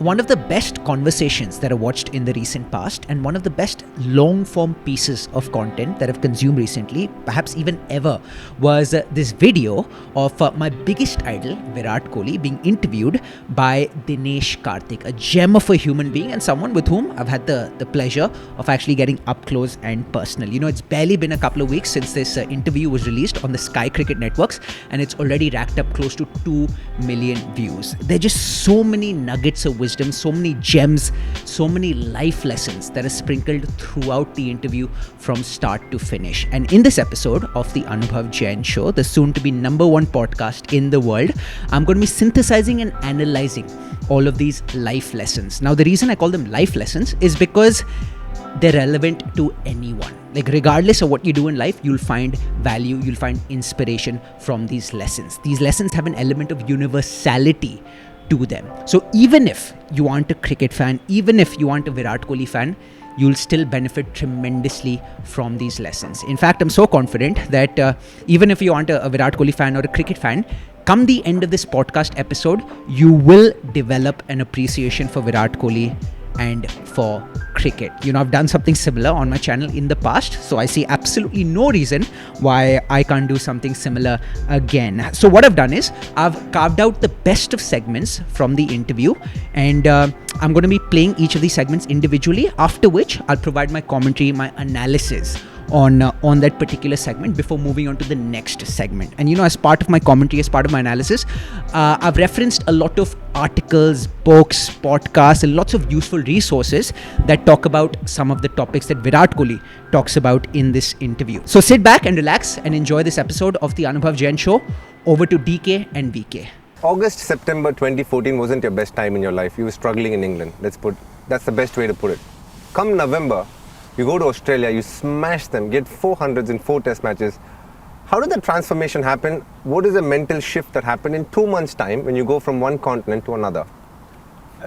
One of the best conversations that I watched in the recent past, and one of the best long form pieces of content that I've consumed recently, perhaps even ever, was this video of my biggest idol, Virat Kohli, being interviewed by Dinesh Karthik, a gem of a human being and someone with whom I've had the pleasure of actually getting up close and personal. You know, it's barely been a couple of weeks since this interview was released on the Sky Cricket networks, and it's already racked up close to 2 million views. There are just so many nuggets of wisdom, so many gems, so many life lessons that are sprinkled throughout the interview from start to finish. And in this episode of the Anubhav Jain show, the soon to be #1 podcast in the world, I'm going to be synthesizing and analyzing all of these life lessons. Now, the reason I call them life lessons is because they're relevant to anyone. Like, regardless of what you do in life, you'll find value, you'll find inspiration from these lessons. These lessons have an element of universality to them. So even if you aren't a cricket fan, even if you aren't a Virat Kohli fan, you'll still benefit tremendously from these lessons. In fact, I'm so confident that even if you aren't a Virat Kohli fan or a cricket fan, come the end of this podcast episode, you will develop an appreciation for Virat Kohli and for cricket. You know, I've done something similar on my channel in the past, so I see absolutely no reason why I can't do something similar again. So what I've done is I've carved out the best of segments from the interview, and I'm going to be playing each of these segments individually, after which I'll provide my commentary, my analysis on that particular segment before moving on to the next segment. And you know, as part of my commentary, as part of my analysis, I've referenced a lot of articles, books, podcasts, and lots of useful resources that talk about some of the topics that Virat Kohli talks about in this interview. So sit back and relax and enjoy this episode of the Anubhav Jain show. Over to DK and VK. August, September 2014 wasn't your best time in your life. You were struggling in England. That's the best way to put it. Come November, you go to Australia, you smash them, get 400s in 4 test matches. How did the transformation happen? What is the mental shift that happened in 2 months' time when you go from one continent to another?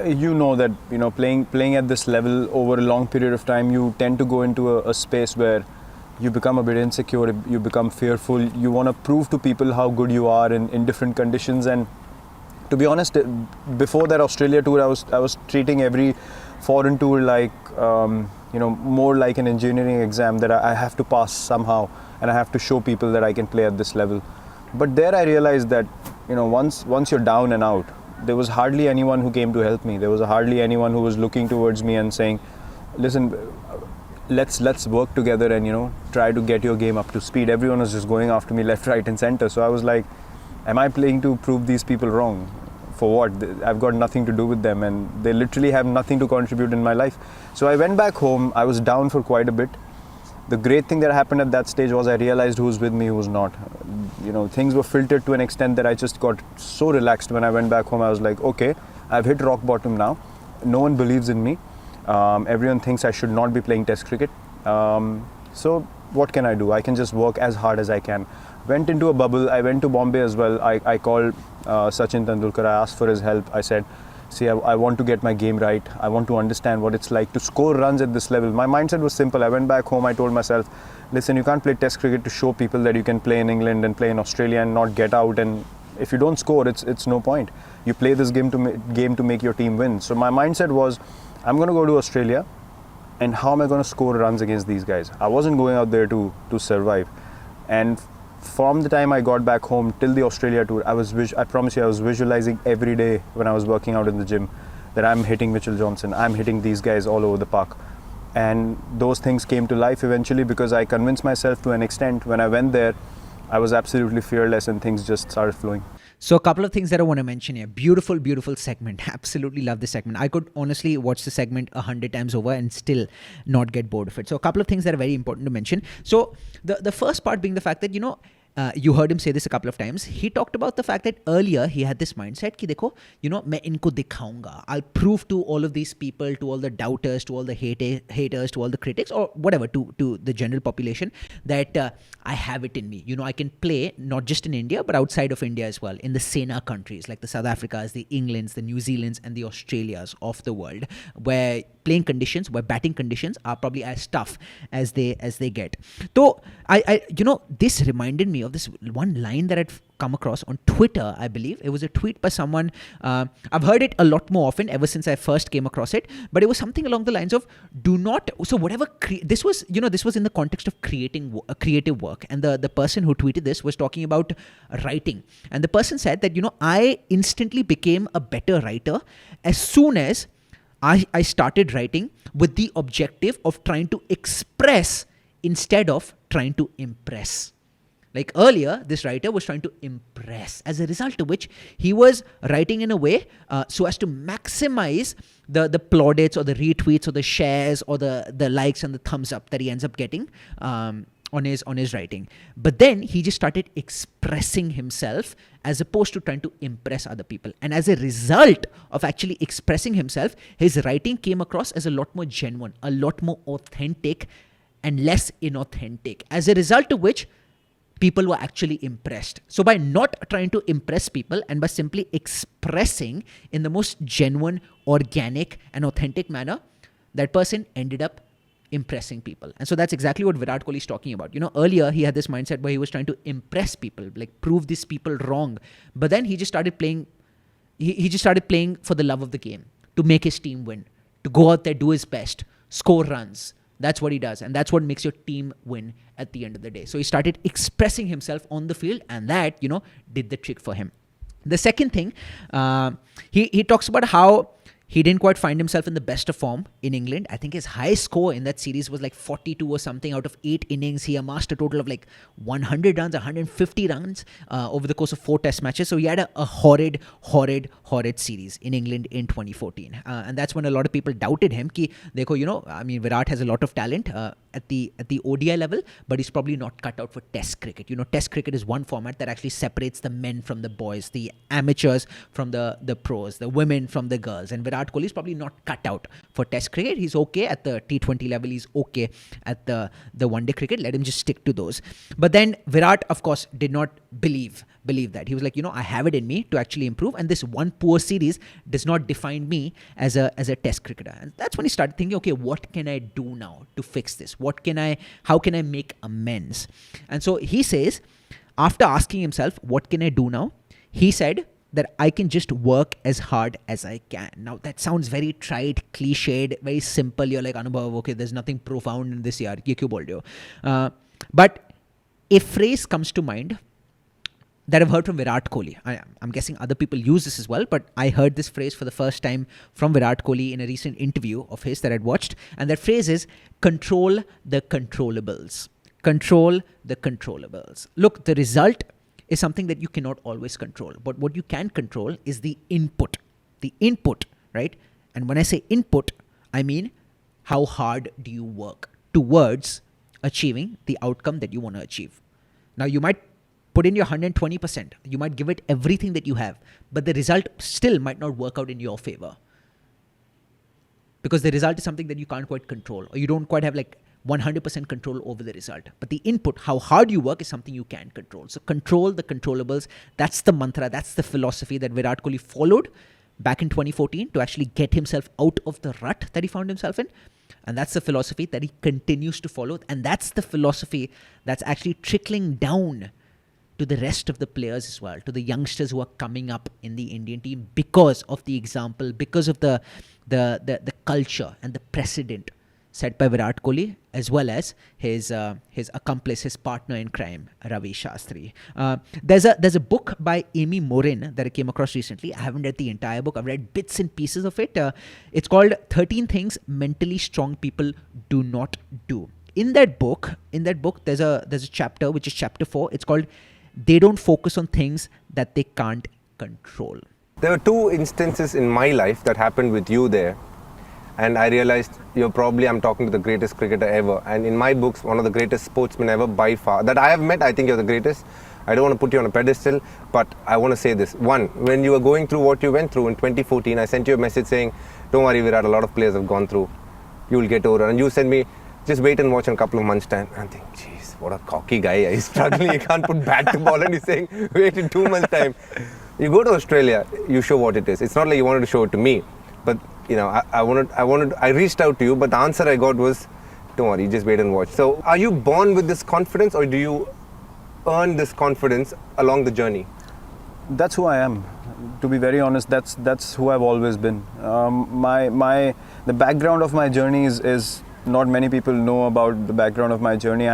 You know that, you know, playing at this level over a long period of time, you tend to go into a space where you become a bit insecure, you become fearful, you want to prove to people how good you are in different conditions. And to be honest, before that Australia tour, I was treating every foreign tour like more like an engineering exam that I have to pass somehow, and I have to show people that I can play at this level. But there I realized that, you know, once you're down and out, there was hardly anyone who came to help me. There was hardly anyone who was looking towards me and saying, listen, let's work together and, you know, try to get your game up to speed. Everyone was just going after me left, right and center. So I was like, am I playing to prove these people wrong? For what? I've got nothing to do with them, and they literally have nothing to contribute in my life. So I went back home. I was down for quite a bit. The great thing that happened at that stage was I realized who was with me, who was not. You know, things were filtered to an extent that I just got so relaxed when I went back home. I was like, okay, I've hit rock bottom now. No one believes in me. Everyone thinks I should not be playing test cricket. So what can I do? I can just work as hard as I can. Went into a bubble. I went to Bombay as well. I called Sachin Tendulkar. I asked for his help. I said, see, I want to get my game right. I want to understand what it's like to score runs at this level. My mindset was simple. I went back home. I told myself, listen, you can't play test cricket to show people that you can play in England and play in Australia and not get out. And if you don't score, it's no point. You play this game to make your team win. So my mindset was, I'm going to go to Australia, and how am I going to score runs against these guys? I wasn't going out there to survive. And from the time I got back home till the Australia tour, I promise you, I was visualizing every day when I was working out in the gym that I'm hitting Mitchell Johnson, I'm hitting these guys all over the park. And those things came to life eventually because I convinced myself to an extent. When I went there, I was absolutely fearless and things just started flowing. So a couple of things that I want to mention here. Beautiful, beautiful segment. Absolutely love this segment. I could honestly watch the segment 100 times over and still not get bored of it. So a couple of things that are very important to mention. So the first part being the fact that, you know, you heard him say this a couple of times. He talked about the fact that earlier he had this mindset कि देखो, you know, मैं इनको दिखाऊंगा. I'll prove to all of these people, to all the doubters, to all the haters, to all the critics, or whatever, to the general population, that I have it in me. You know, I can play not just in India, but outside of India as well, in the Sena countries, like the South Africas, the Englands, the New Zealands, and the Australias of the world, where playing conditions, where batting conditions are probably as tough as they get. So I this reminded me of this one line that I'd come across on Twitter, I believe. It was a tweet by someone. I've heard it a lot more often ever since I first came across it, but it was something along the lines of do not, so whatever, this was in the context of creating creative work. And the person who tweeted this was talking about writing. And the person said that, I instantly became a better writer as soon as I started writing with the objective of trying to express instead of trying to impress. Like earlier, this writer was trying to impress, as a result of which he was writing in a way so as to maximize the plaudits or the retweets or the shares or the likes and the thumbs up that he ends up getting on his writing. But then he just started expressing himself as opposed to trying to impress other people. And as a result of actually expressing himself, his writing came across as a lot more genuine, a lot more authentic and less inauthentic. As a result of which, people were actually impressed. So by not trying to impress people and by simply expressing in the most genuine, organic and authentic manner, that person ended up impressing people. And so that's exactly what Virat Kohli is talking about. Earlier he had this mindset where he was trying to impress people, like prove these people wrong. But then he just started playing, he just started playing for the love of the game, to make his team win, to go out there, do his best, score runs. That's what he does. And that's what makes your team win at the end of the day. So he started expressing himself on the field, and that, did the trick for him. The second thing, he talks about how he didn't quite find himself in the best of form in England. I think his high score in that series was like 42 or something out of 8 innings. He amassed a total of like 100 runs, 150 runs over the course of 4 test matches. So he had a horrid series in England in 2014. And that's when a lot of people doubted him. Ki, dekho, Virat has a lot of talent at the ODI level, but he's probably not cut out for test cricket. Test cricket is one format that actually separates the men from the boys, the amateurs from the pros, the women from the girls. And Virat Kohli is probably not cut out for test cricket. He's okay at the T20 level. He's okay at the one-day cricket. Let him just stick to those. But then Virat, of course, did not believe that. He was like, I have it in me to actually improve, and this one poor series does not define me as a test cricketer. And that's when he started thinking, okay, what can I do now to fix this? How can I make amends? And so he says, after asking himself, what can I do now? He said that I can just work as hard as I can. Now that sounds very trite, cliched, very simple. You're like, Anubhav, okay, there's nothing profound in this yaar. Ye kyun bol rahe ho? But a phrase comes to mind that I've heard from Virat Kohli. I'm guessing other people use this as well, but I heard this phrase for the first time from Virat Kohli in a recent interview of his that I'd watched. And that phrase is, control the controllables. Control the controllables. Look, the result is something that you cannot always control. But what you can control is the input. The input, right? And when I say input, I mean how hard do you work towards achieving the outcome that you want to achieve. Now, you might put in your 120%. You might give it everything that you have, but the result still might not work out in your favor. Because the result is something that you can't quite control, or you don't quite have like 100% control over the result. But the input, how hard you work, is something you can control. So control the controllables. That's the mantra. That's the philosophy that Virat Kohli followed back in 2014 to actually get himself out of the rut that he found himself in. And that's the philosophy that he continues to follow. And that's the philosophy that's actually trickling down to the rest of the players as well, to the youngsters who are coming up in the Indian team because of the example, because of the culture and the precedent set by Virat Kohli, as well as his accomplice, his partner in crime, Ravi Shastri. There's a book by Amy Morin that I came across recently. I haven't read the entire book. I've read bits and pieces of it. It's called 13 Things Mentally Strong People Do Not Do. In that book, there's a chapter, which is chapter 4. It's called They Don't Focus on Things That They Can't Control. There were 2 instances in my life that happened with you there. And I realized I'm talking to the greatest cricketer ever. And in my books, one of the greatest sportsmen ever by far. That I have met, I think you're the greatest. I don't want to put you on a pedestal, but I want to say this. One, when you were going through what you went through in 2014, I sent you a message saying, don't worry Virat, a lot of players have gone through. You will get over. And you sent me, just wait and watch in a couple of months' time. And I think, jeez, what a cocky guy. He's struggling, he can't put bat to ball, and he's saying, wait in 2 months' time. You go to Australia, you show what it is. It's not like you wanted to show it to me, but I reached out to you, but the answer I got was, don't worry, just wait and watch. So are you born with this confidence, or do you earned this confidence along the journey? That's who I am. To be very honest, that's who I've always been. The background of my journey is not many people know about the background of my journey.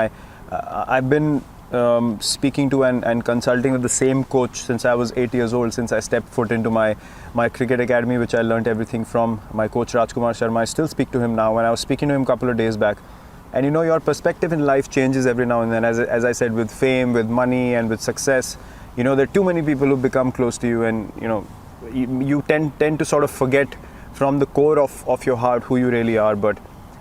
I've been speaking to and consulting with the same coach since I was 8 years old, since I stepped foot into my cricket academy, which I learnt everything from. My coach Rajkumar Sharma, I still speak to him now, and I was speaking to him a couple of days back. And your perspective in life changes every now and then. As I said, with fame, with money, and with success, there are too many people who become close to you, and you tend to sort of forget from the core of your heart who you really are. But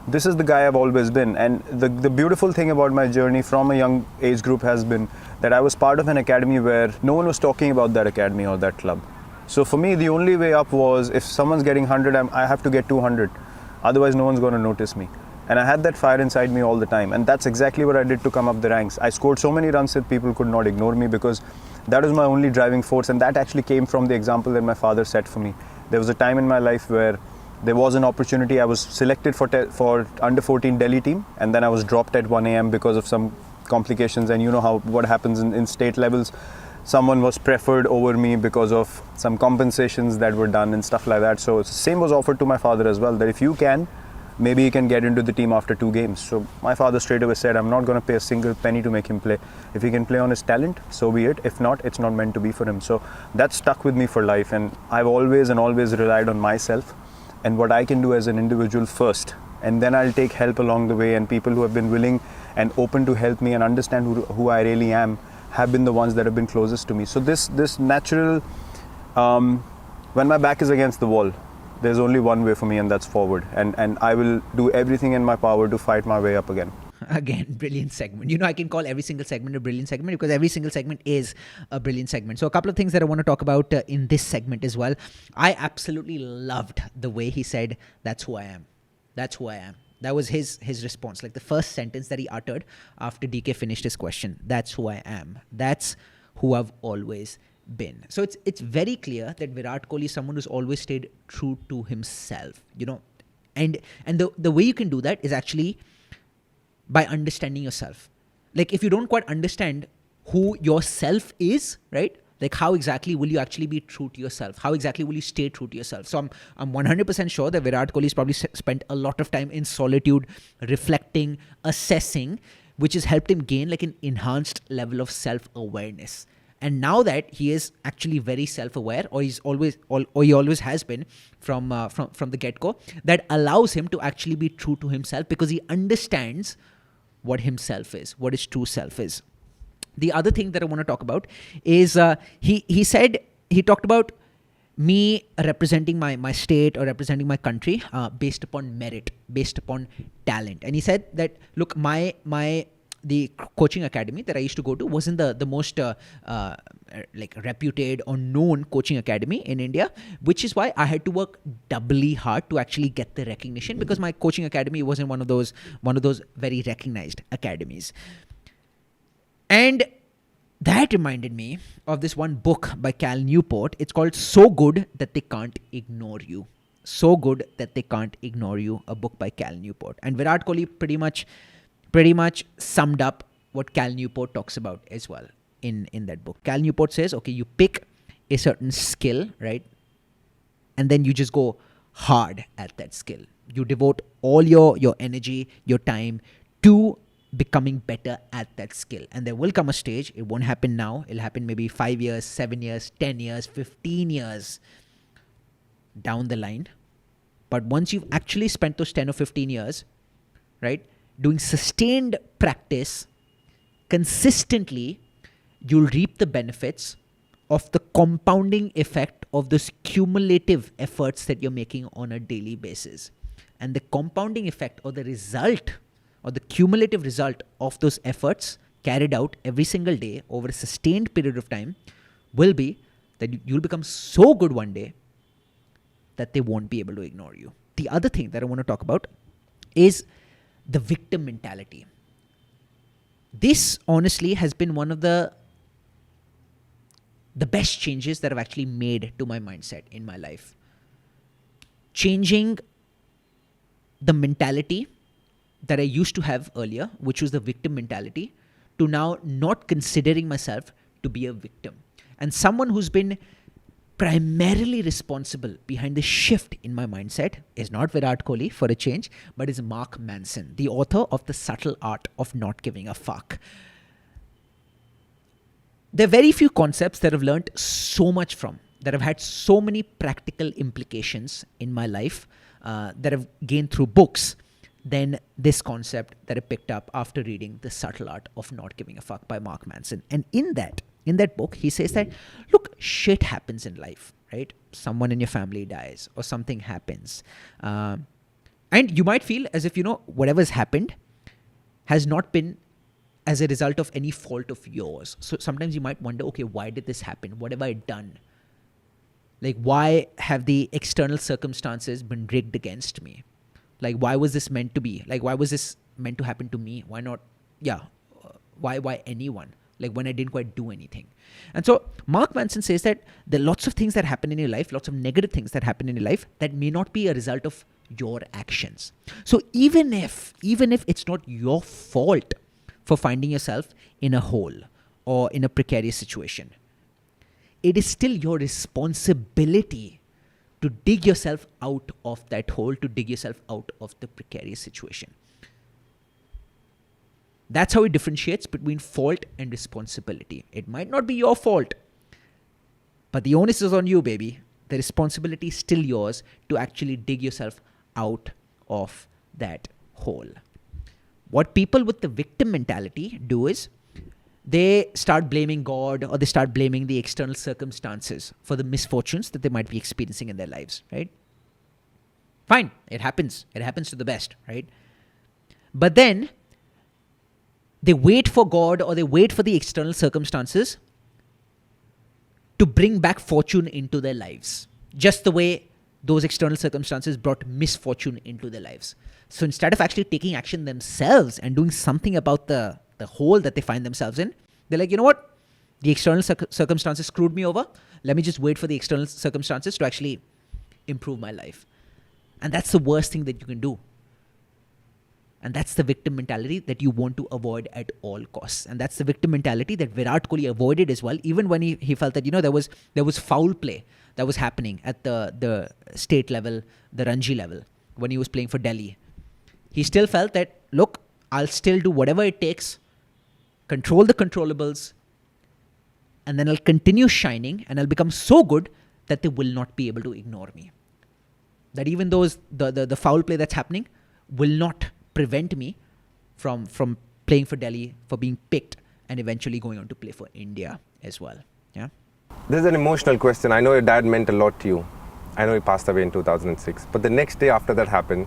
this is the guy I've always been. And the beautiful thing about my journey from a young age group has been that I was part of an academy where no one was talking about that academy or that club. So for me, the only way up was, if someone's getting 100, I have to get 200. Otherwise, no one's going to notice me. And I had that fire inside me all the time. And that's exactly what I did to come up the ranks. I scored so many runs that people could not ignore me, because that was my only driving force. And that actually came from the example that my father set for me. There was a time in my life where there was an opportunity. I was selected for under 14 Delhi team, and then I was dropped at 1 a.m. because of some complications. And what happens in state levels. Someone was preferred over me because of some compensations that were done and stuff like that. So the same was offered to my father as well, that if you can, maybe he can get into the team after 2 games. So my father straight away said, I'm not going to pay a single penny to make him play. If he can play on his talent, so be it. If not, it's not meant to be for him. So that stuck with me for life. And I've always relied on myself and what I can do as an individual first. And then I'll take help along the way. And people who have been willing and open to help me and understand who I really am have been the ones that have been closest to me. So this natural, when my back is against the wall, there's only one way for me, and that's forward. And I will do everything in my power to fight my way up again. Again, brilliant segment. I can call every single segment a brilliant segment, because every single segment is a brilliant segment. So a couple of things that I want to talk about in this segment as well. I absolutely loved the way he said, that's who I am. That's who I am. That was his response. Like the first sentence that he uttered after DK finished his question. That's who I am. That's who I've always been. So it's very clear that Virat Kohli is someone who's always stayed true to himself, and the way you can do that is actually by understanding yourself. Like if you don't quite understand who yourself is, right? Like how exactly will you actually be true to yourself? How exactly will you stay true to yourself? So I'm 100% sure that Virat Kohli has probably spent a lot of time in solitude, reflecting, assessing, which has helped him gain like an enhanced level of self-awareness. And now that he is actually very self-aware, or he always has been from the get-go, that allows him to actually be true to himself, because he understands what himself is, what his true self is. The other thing that I want to talk about is he talked about me representing my state or representing my country based upon merit, based upon talent. And he said that, look, the coaching academy that I used to go to wasn't the most like reputed or known coaching academy in India, which is why I had to work doubly hard to actually get the recognition, because my coaching academy wasn't one of those very recognized academies. And that reminded me of this one book by Cal Newport. It's called So Good That They Can't Ignore You. So Good That They Can't Ignore You, a book by Cal Newport. And Virat Kohli pretty much summed up what Cal Newport talks about as well in that book. Cal Newport says, okay, you pick a certain skill, right? And then you just go hard at that skill. You devote all your energy, your time to becoming better at that skill. And there will come a stage, it won't happen now, it'll happen maybe 5 years, 7 years, 10 years, 15 years down the line. But once you've actually spent those 10 or 15 years, right, doing sustained practice consistently, you'll reap the benefits of the compounding effect of those cumulative efforts that you're making on a daily basis. And the compounding effect, or the result, or the cumulative result of those efforts carried out every single day over a sustained period of time, will be that you'll become so good one day that they won't be able to ignore you. The other thing that I want to talk about is the victim mentality. This honestly has been one of the best changes that I've actually made to my mindset in my life. Changing the mentality that I used to have earlier, which was the victim mentality, to now not considering myself to be a victim. And someone who's been primarily responsible behind the shift in my mindset is not Virat Kohli for a change, but is Mark Manson, the author of The Subtle Art of Not Giving a Fuck. There are very few concepts that I've learned so much from, that have had so many practical implications in my life, that I've gained through books, than this concept that I picked up after reading The Subtle Art of Not Giving a Fuck by Mark Manson. And in that book, he says that, look, shit happens in life, right? Someone in your family dies or something happens. And you might feel as if, whatever's happened has not been as a result of any fault of yours. So sometimes you might wonder, okay, why did this happen? What have I done? Like, why have the external circumstances been rigged against me? Like, why was this meant to be? Like, why was this meant to happen to me? Why not? Why anyone? Like, when I didn't quite do anything. And so Mark Manson says that there are lots of things that happen in your life, lots of negative things that happen in your life that may not be a result of your actions. So even if it's not your fault for finding yourself in a hole or in a precarious situation, it is still your responsibility to dig yourself out of that hole, to dig yourself out of the precarious situation. That's how it differentiates between fault and responsibility. It might not be your fault, but the onus is on you, baby. The responsibility is still yours to actually dig yourself out of that hole. What people with the victim mentality do is they start blaming God, or they start blaming the external circumstances for the misfortunes that they might be experiencing in their lives, right? Fine, it happens. It happens to the best, right? But then they wait for God, or they wait for the external circumstances to bring back fortune into their lives, just the way those external circumstances brought misfortune into their lives. So instead of actually taking action themselves and doing something about the hole that they find themselves in, they're like, you know what? The external circumstances screwed me over. Let me just wait for the external circumstances to actually improve my life. And that's the worst thing that you can do. And that's the victim mentality that you want to avoid at all costs. And that's the victim mentality that Virat Kohli avoided as well, even when he felt that, there was foul play that was happening at the state level, the Ranji level, when he was playing for Delhi. He still felt that, look, I'll still do whatever it takes, control the controllables, and then I'll continue shining, and I'll become so good that they will not be able to ignore me. That even those the foul play that's happening will not prevent me from playing for Delhi, for being picked, and eventually going on to play for India as well. Yeah. This is an emotional question. I know your dad meant a lot to you. I know he passed away in 2006. But the next day after that happened,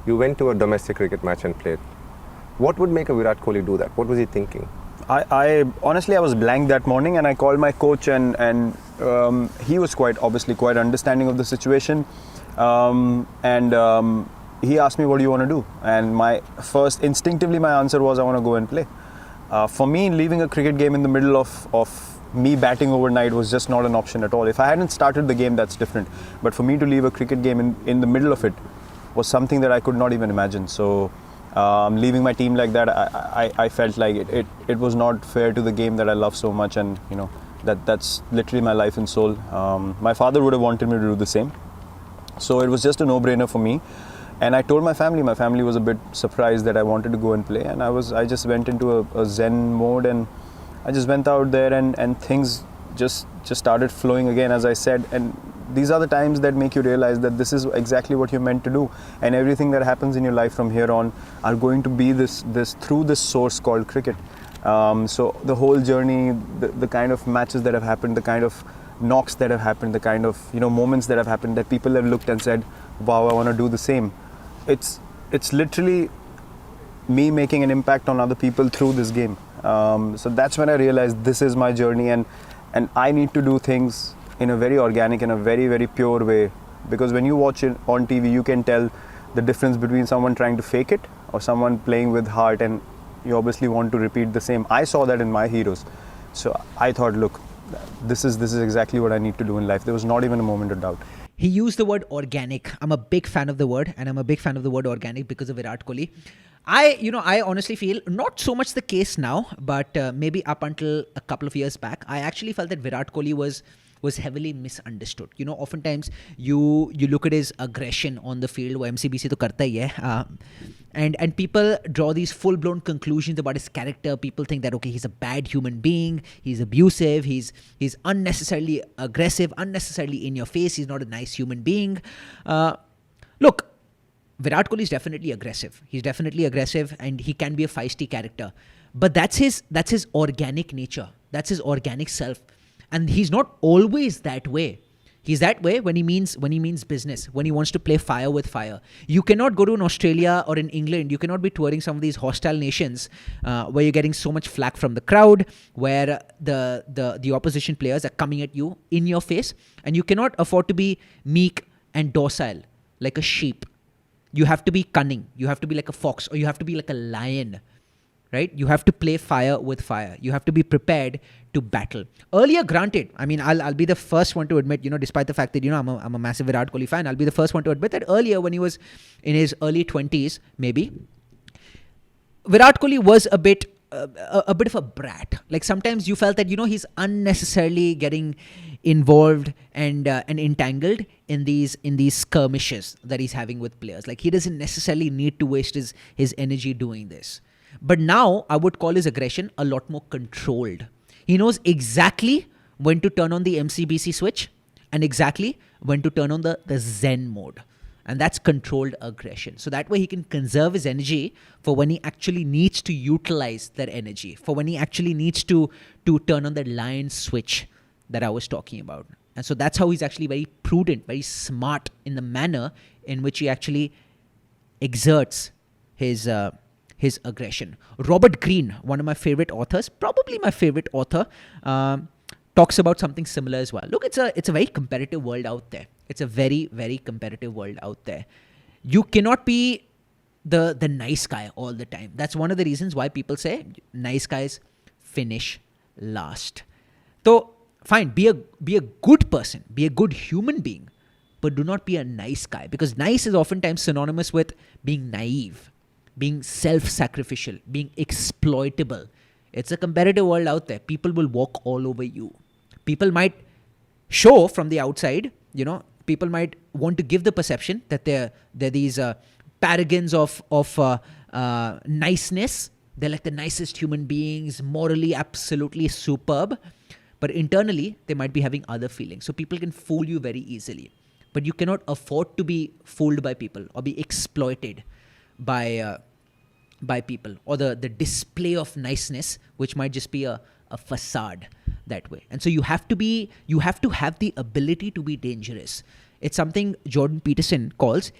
you went to a domestic cricket match and played. What would make a Virat Kohli do that? What was he thinking? I honestly, I was blank that morning, and I called my coach, and he was quite understanding of the situation. He asked me, what do you want to do? And instinctively my answer was, I want to go and play. For me, leaving a cricket game in the middle of me batting overnight was just not an option at all. If I hadn't started the game, that's different. But for me to leave a cricket game in the middle of it was something that I could not even imagine. So leaving my team like that, I felt like it was not fair to the game that I love so much, and that's literally my life and soul. My father would have wanted me to do the same. So it was just a no-brainer for me. And I told my family. My family was a bit surprised that I wanted to go and play. And I just went into a zen mode, and I just went out there, and things just started flowing again, as I said. And these are the times that make you realize that this is exactly what you're meant to do. And everything that happens in your life from here on are going to be this through this source called cricket. So the whole journey, the kind of matches that have happened, the kind of knocks that have happened, the kind of moments that have happened, that people have looked and said, wow, I want to do the same. It's literally me making an impact on other people through this game. So that's when I realized this is my journey, and I need to do things in a very organic and a very, very pure way. Because when you watch it on TV, you can tell the difference between someone trying to fake it or someone playing with heart, and you obviously want to repeat the same. I saw that in my heroes. So I thought, look, this is exactly what I need to do in life. There was not even a moment of doubt. He used the word organic. I'm a big fan of the word, and I'm a big fan of the word organic because of Virat Kohli. I honestly feel not so much the case now, but maybe up until a couple of years back, I actually felt that Virat Kohli was heavily misunderstood. Oftentimes you look at his aggression on the field, wo MCBC to karta hi hai, and people draw these full-blown conclusions about his character. People think that, okay, he's a bad human being, he's abusive, he's unnecessarily aggressive, unnecessarily in your face, he's not a nice human being. Look, Virat Kohli is definitely aggressive. He's definitely aggressive, and he can be a feisty character. But that's his organic nature. That's his organic self. And he's not always that way. He's that way when he means business, when he wants to play fire with fire. You cannot go to an Australia or in England, you cannot be touring some of these hostile nations where you're getting so much flack from the crowd, where the opposition players are coming at you in your face, and you cannot afford to be meek and docile like a sheep. You have to be cunning. You have to be like a fox, or you have to be like a lion, right? You have to play fire with fire. You have to be prepared to battle. Earlier, granted, I mean, I'll be the first one to admit, despite the fact that, I'm a massive Virat Kohli fan, I'll be the first one to admit that earlier, when he was in his early 20s, maybe, Virat Kohli was a bit of a brat. Like, sometimes you felt that, he's unnecessarily getting involved and entangled in these skirmishes that he's having with players. Like, he doesn't necessarily need to waste his energy doing this. But now I would call his aggression a lot more controlled. He knows exactly when to turn on the MCBC switch and exactly when to turn on the Zen mode. And that's controlled aggression. So that way he can conserve his energy for when he actually needs to utilize that energy, for when he actually needs to turn on the lion switch that I was talking about. And so that's how he's actually very prudent, very smart in the manner in which he actually exerts his aggression. Robert Greene, one of my favorite authors, probably my favorite author, talks about something similar as well. Look, it's a very competitive world out there. It's a very, very competitive world out there. You cannot be the nice guy all the time. That's one of the reasons why people say nice guys finish last. So fine, be a good person, be a good human being, but do not be a nice guy, because nice is oftentimes synonymous with being naive, being self-sacrificial, being exploitable. It's a competitive world out there. People will walk all over you. People might show from the outside, people might want to give the perception that they're these paragons of niceness. They're like the nicest human beings, morally absolutely superb. But internally, they might be having other feelings. So people can fool you very easily. But you cannot afford to be fooled by people or be exploited by people, or the display of niceness, which might just be a facade that way. And so you have to have the ability to be dangerous. It's something Jordan Peterson calls,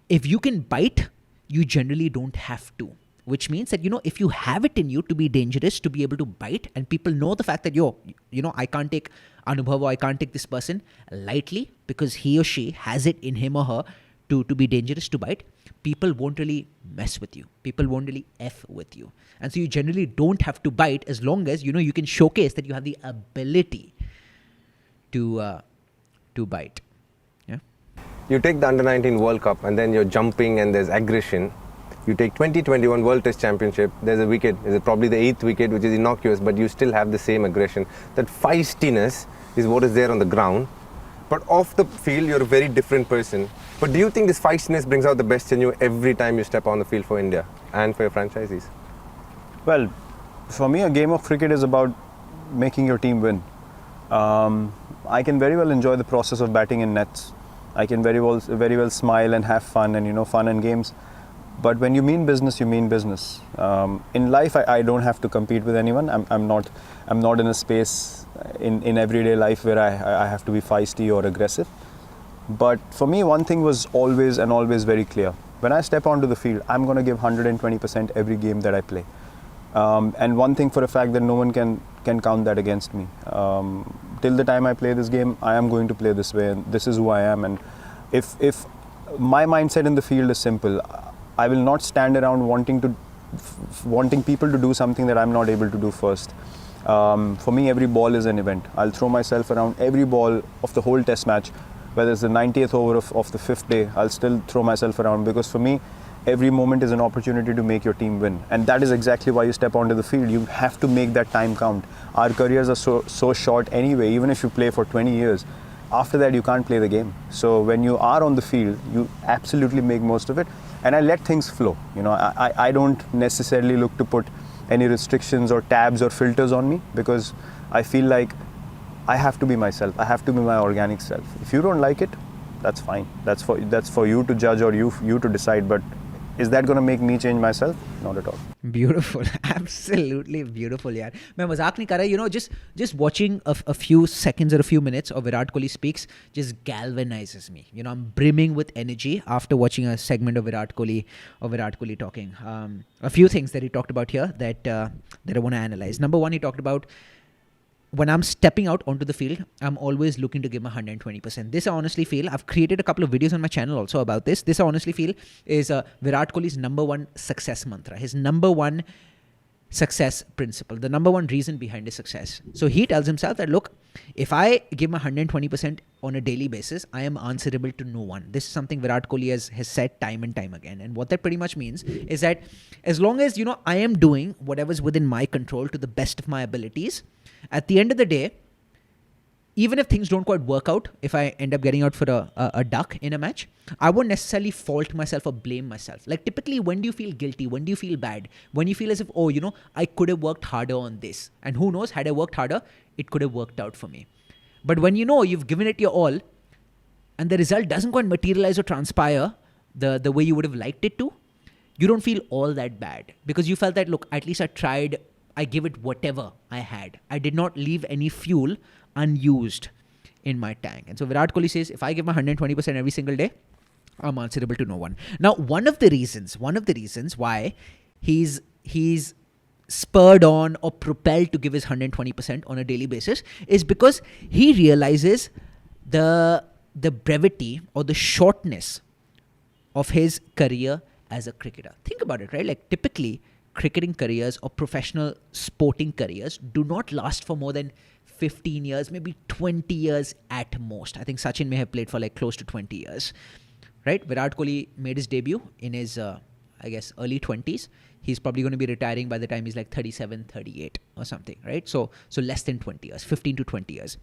if you can bite, you generally don't have to. Which means that, if you have it in you to be dangerous, to be able to bite, and people know the fact that, I can't take Anubhav, or I can't take this person lightly because he or she has it in him or her to be dangerous, to bite, people won't really mess with you. People won't really F with you. And so you generally don't have to bite, as long as, you can showcase that you have the ability to bite. Yeah. You take the Under-19 World Cup and then you're jumping and there's aggression. You take 2021 World Test Championship, there's a wicket, it's probably the 8th wicket, which is innocuous, but you still have the same aggression. That feistiness is what is there on the ground. But off the field, you're a very different person. But do you think this feistiness brings out the best in you every time you step on the field for India and for your franchisees? Well, for me, a game of cricket is about making your team win. I can very well enjoy the process of batting in nets. I can very well smile and have fun and, fun and games. But when you mean business, you mean business. In life, I don't have to compete with anyone. I'm not in a space in everyday life where I have to be feisty or aggressive. But for me, one thing was always very clear. When I step onto the field, I'm going to give 120% every game that I play. And one thing for a fact that no one can count that against me. Till the time I play this game, I am going to play this way, and this is who I am. And if my mindset in the field is simple, I will not stand around wanting people to do something that I'm not able to do first. For me, every ball is an event. I'll throw myself around every ball of the whole test match whether it's the 90th over of the 5th day, I'll still throw myself around, because for me, every moment is an opportunity to make your team win. And that is exactly why you step onto the field. You have to make that time count. Our careers are so short anyway, even if you play for 20 years. After that, you can't play the game. So when you are on the field, you absolutely make most of it. And I let things flow. You know, I don't necessarily look to put any restrictions or tabs or filters on me, because I feel like I have to be myself. I have to be my organic self. If you don't like it, that's fine. That's for you to judge, or you to decide. But is that going to make me change myself? Not at all. Beautiful. Absolutely beautiful, yaar. मैं मजाक नहीं कर रहा. You know, just watching a few seconds or a few minutes of Virat Kohli speaks just galvanizes me. You know, I'm brimming with energy after watching a segment of Virat Kohli talking. A few things that he talked about here that I want to analyze. Number one, he talked about, when I'm stepping out onto the field, I'm always looking to give my 120%. This I honestly feel, I've created a couple of videos on my channel also about this. This I honestly feel is Virat Kohli's number one success mantra, his number one success principle, the number one reason behind his success. So he tells himself that, look, if I give my 120% on a daily basis, I am answerable to no one. This is something Virat Kohli has said time and time again. And what that pretty much means is that as long as, you know, I am doing whatever's within my control to the best of my abilities, at the end of the day, even if things don't quite work out, if I end up getting out for a duck in a match, I won't necessarily fault myself or blame myself. Like typically, when do you feel guilty? When do you feel bad? When you feel as if, oh, you know, I could have worked harder on this. And who knows, had I worked harder, it could have worked out for me. But when you know you've given it your all and the result doesn't quite materialize or transpire the way you would have liked it to, you don't feel all that bad, because you felt that, look, at least I tried. I give it whatever I had. I did not leave any fuel unused in my tank. And so Virat Kohli says, if I give my 120% every single day, I'm answerable to no one. Now, one of the reasons why he's spurred on or propelled to give his 120% on a daily basis is because he realizes the brevity or the shortness of his career as a cricketer. Think about it, right? Like typically, cricketing careers or professional sporting careers do not last for more than 15 years, maybe 20 years at most. I think Sachin may have played for like close to 20 years, right? Virat Kohli made his debut in his, I guess, early 20s. He's probably going to be retiring by the time he's like 37, 38 or something, right? So less than 20 years, 15 to 20 years.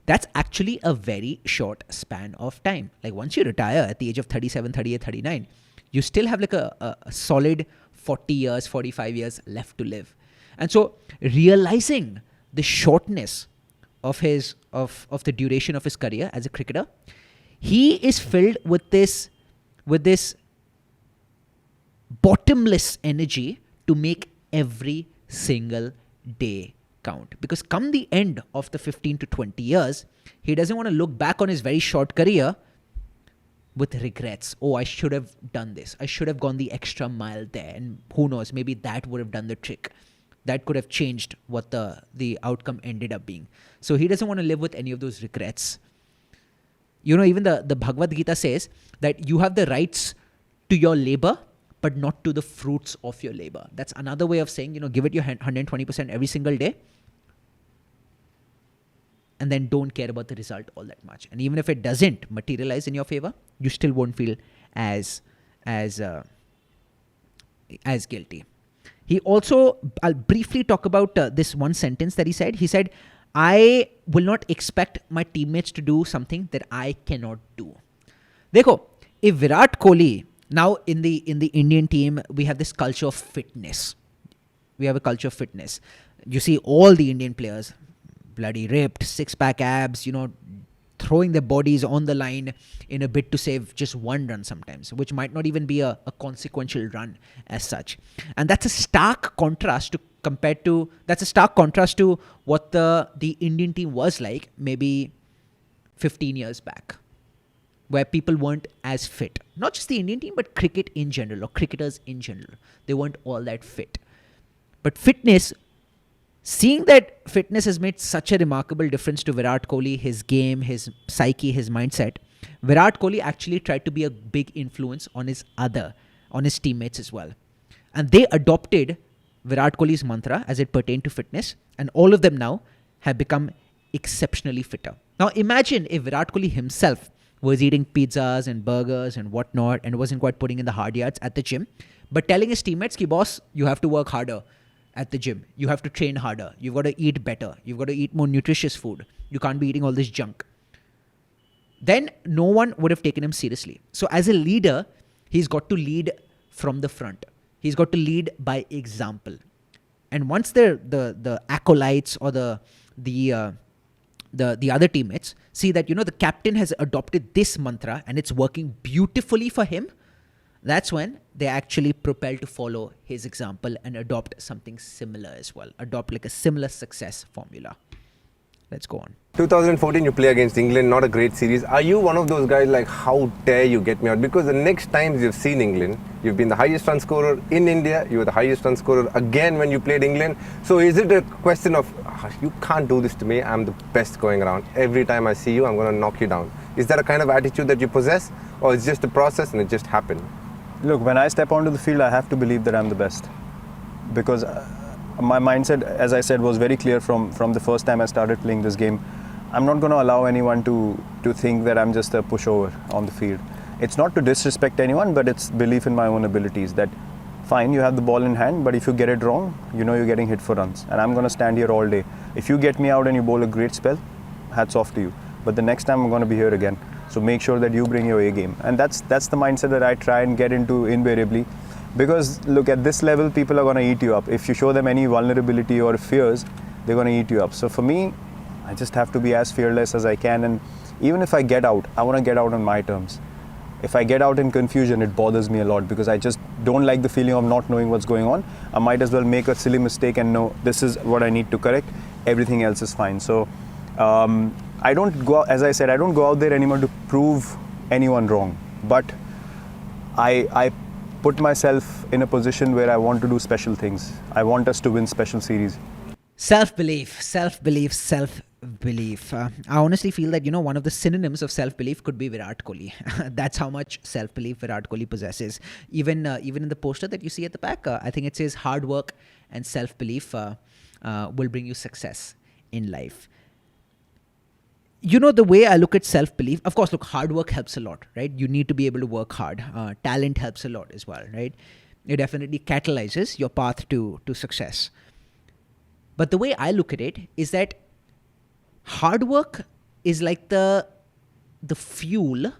That's actually a very short span of time. Like once you retire at the age of 37, 38, 39, you still have like a solid 40 years, 45 years left to live. And so realizing the shortness of the duration of his career as a cricketer, he is filled with this bottomless energy to make every single day count. Because come the end of the 15 to 20 years, he doesn't want to look back on his very short career with regrets. Oh, I should have done this. I should have gone the extra mile there. And who knows, maybe that would have done the trick. That could have changed what the outcome ended up being. So he doesn't want to live with any of those regrets. You know, even the Bhagavad Gita says that you have the rights to your labor, but not to the fruits of your labor. That's another way of saying, you know, give it your 120% every single day, and then don't care about the result all that much. And even if it doesn't materialize in your favor, you still won't feel as guilty. He also, I'll briefly talk about this one sentence that he said. He said, I will not expect my teammates to do something that I cannot do. Dekho, if Virat Kohli, now in the Indian team, we have this culture of fitness. We have a culture of fitness. You see all the Indian players, bloody ripped, six-pack abs, you know, throwing their bodies on the line in a bid to save just one run sometimes, which might not even be a consequential run as such. And that's a stark contrast to what the Indian team was like maybe 15 years back, where people weren't as fit. Not just the Indian team, but cricket in general, or cricketers in general. They weren't all that fit. But fitness, seeing that fitness has made such a remarkable difference to Virat Kohli, his game, his psyche, his mindset, Virat Kohli actually tried to be a big influence on his teammates as well. And they adopted Virat Kohli's mantra as it pertained to fitness, and all of them now have become exceptionally fitter. Now imagine if Virat Kohli himself was eating pizzas and burgers and whatnot and wasn't quite putting in the hard yards at the gym, but telling his teammates, ki boss, you have to work harder at the gym. You have to train harder. You've got to eat better. You've got to eat more nutritious food. You can't be eating all this junk. Then no one would have taken him seriously. So as a leader, he's got to lead from the front. He's got to lead by example. And once the acolytes or the other teammates see that, the captain has adopted this mantra and it's working beautifully for him, that's when they actually propel to follow his example and adopt something similar as well. Adopt like a similar success formula. Let's go on. 2014, you play against England, not a great series. Are you one of those guys like, how dare you get me out? Because the next times you've seen England, you've been the highest run scorer in India, you were the highest run scorer again when you played England. So is it a question of, you can't do this to me, I'm the best going around. Every time I see you, I'm going to knock you down. Is that a kind of attitude that you possess? Or it's just a process and it just happened? Look, when I step onto the field, I have to believe that I'm the best. Because my mindset, as I said, was very clear from the first time I started playing this game. I'm not going to allow anyone to think that I'm just a pushover on the field. It's not to disrespect anyone, but it's belief in my own abilities that, fine, you have the ball in hand, but if you get it wrong, you're getting hit for runs. And I'm going to stand here all day. If you get me out and you bowl a great spell, hats off to you. But the next time I'm going to be here again. So make sure that you bring your A game. And that's the mindset that I try and get into invariably. Because look, at this level, people are going to eat you up. If you show them any vulnerability or fears, they're going to eat you up. So for me, I just have to be as fearless as I can. And even if I get out, I want to get out on my terms. If I get out in confusion, it bothers me a lot because I just don't like the feeling of not knowing what's going on. I might as well make a silly mistake and know this is what I need to correct. Everything else is fine. So I don't go, as I said, I don't go out there anymore to prove anyone wrong. But I put myself in a position where I want to do special things. I want us to win special series. Self-belief. I honestly feel that, one of the synonyms of self-belief could be Virat Kohli. That's how much self-belief Virat Kohli possesses. Even in the poster that you see at the back, I think it says hard work and self-belief will bring you success in life. The way I look at self-belief, of course, look, hard work helps a lot, right? You need to be able to work hard. Talent helps a lot as well, right? It definitely catalyzes your path to success. But the way I look at it is that hard work is like the fuel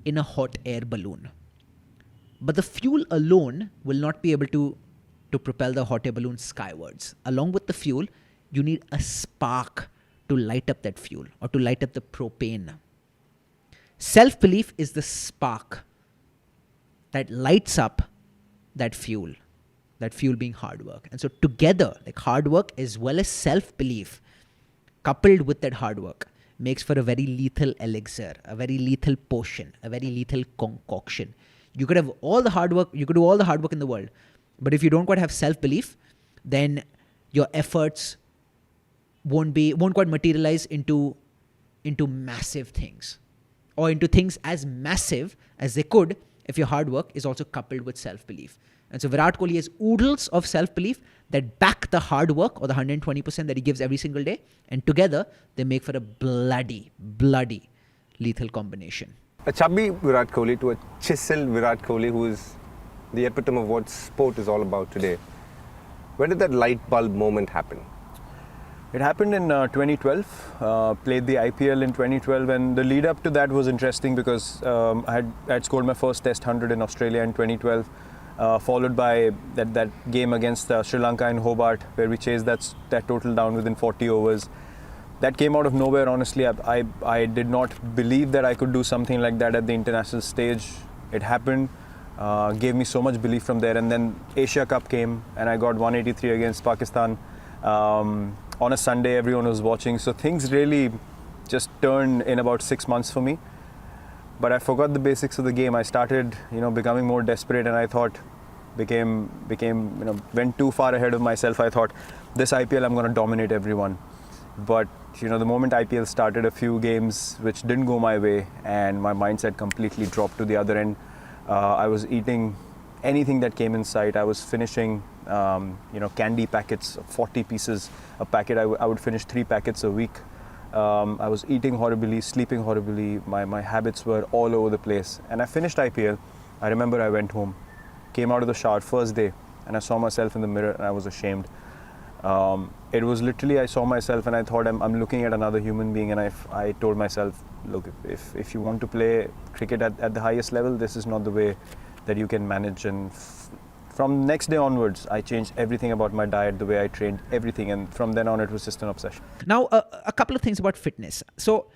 in a hot air balloon. But the fuel alone will not be able to propel the hot air balloon skywards. Along with the fuel, you need a spark to light up that fuel or to light up the propane. Self-belief is the spark that lights up that fuel being hard work. And so together, like hard work as well as self-belief, coupled with that hard work, makes for a very lethal elixir, a very lethal potion, a very lethal concoction. You could have all the hard work, you could do all the hard work in the world, but if you don't quite have self-belief, then your efforts won't quite materialize into massive things, or into things as massive as they could if your hard work is also coupled with self-belief. And so Virat Kohli has oodles of self-belief that back the hard work or the 120% that he gives every single day, and together they make for a bloody lethal combination. A chubby Virat Kohli to a chiseled Virat Kohli, who is the epitome of what sport is all about today. When did that light bulb moment happen? It happened in 2012, played the IPL in 2012, and the lead up to that was interesting because I had scored my first Test 100 in Australia in 2012, followed by that game against Sri Lanka in Hobart, where we chased that total down within 40 overs. That came out of nowhere, honestly. I did not believe that I could do something like that at the international stage. It happened, gave me so much belief from there, and then Asia Cup came and I got 183 against Pakistan. On a Sunday, everyone was watching, so things really just turned in about 6 months for me. But I forgot the basics of the game. I started, becoming more desperate, and I thought, went too far ahead of myself. I thought, this IPL, I'm going to dominate everyone. But, the moment IPL started, a few games which didn't go my way, and my mindset completely dropped to the other end. I was eating anything that came in sight. I was finishing, candy packets, 40 pieces a packet. I would finish 3 packets a week. I was eating horribly, sleeping horribly. My habits were all over the place. And I finished IPL. I remember I went home, came out of the shower first day, and I saw myself in the mirror and I was ashamed. It was literally, I saw myself and I thought I'm looking at another human being, and I told myself, look, if you want to play cricket at the highest level, this is not the way that you can manage. And from next day onwards, I changed everything about my diet, the way I trained, everything. And from then on, it was just an obsession. Now, a couple of things about fitness. So,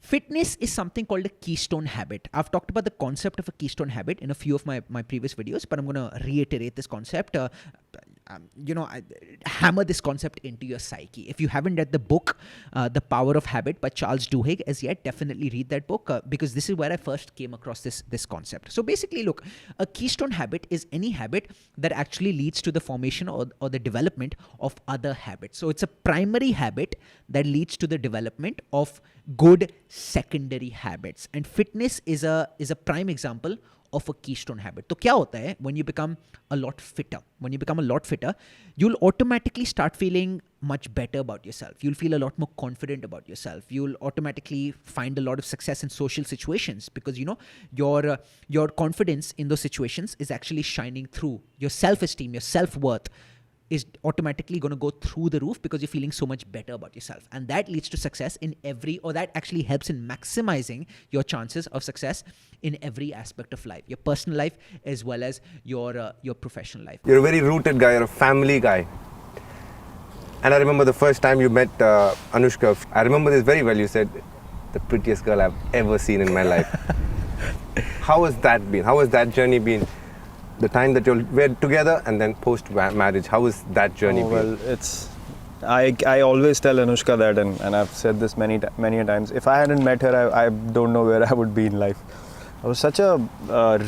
fitness is something called a keystone habit. I've talked about the concept of a keystone habit in a few of my previous videos, but I'm going to reiterate this concept. I hammer this concept into your psyche. If you haven't read the book, The Power of Habit by Charles Duhigg as yet, definitely read that book because this is where I first came across this concept. So basically, look, a keystone habit is any habit that actually leads to the formation or the development of other habits. So it's a primary habit that leads to the development of good secondary habits. And fitness is a prime example of a keystone habit. तो क्या होता है when you become a lot fitter? When you become a lot fitter, you'll automatically start feeling much better about yourself. You'll feel a lot more confident about yourself. You'll automatically find a lot of success in social situations because your confidence in those situations is actually shining through. Your self-esteem, your self-worth is automatically going to go through the roof because you're feeling so much better about yourself. And that leads to success that actually helps in maximizing your chances of success in every aspect of life, your personal life as well as your professional life. You're a very rooted guy, you're a family guy. And I remember the first time you met Anushka, I remember this very well. You said, the prettiest girl I've ever seen in my life. How has that been? How has that journey been? The time that you were together and then post-marriage, how has that journey been? Well, I always tell Anushka that, and I've said this many a times. If I hadn't met her, I don't know where I would be in life. I was such a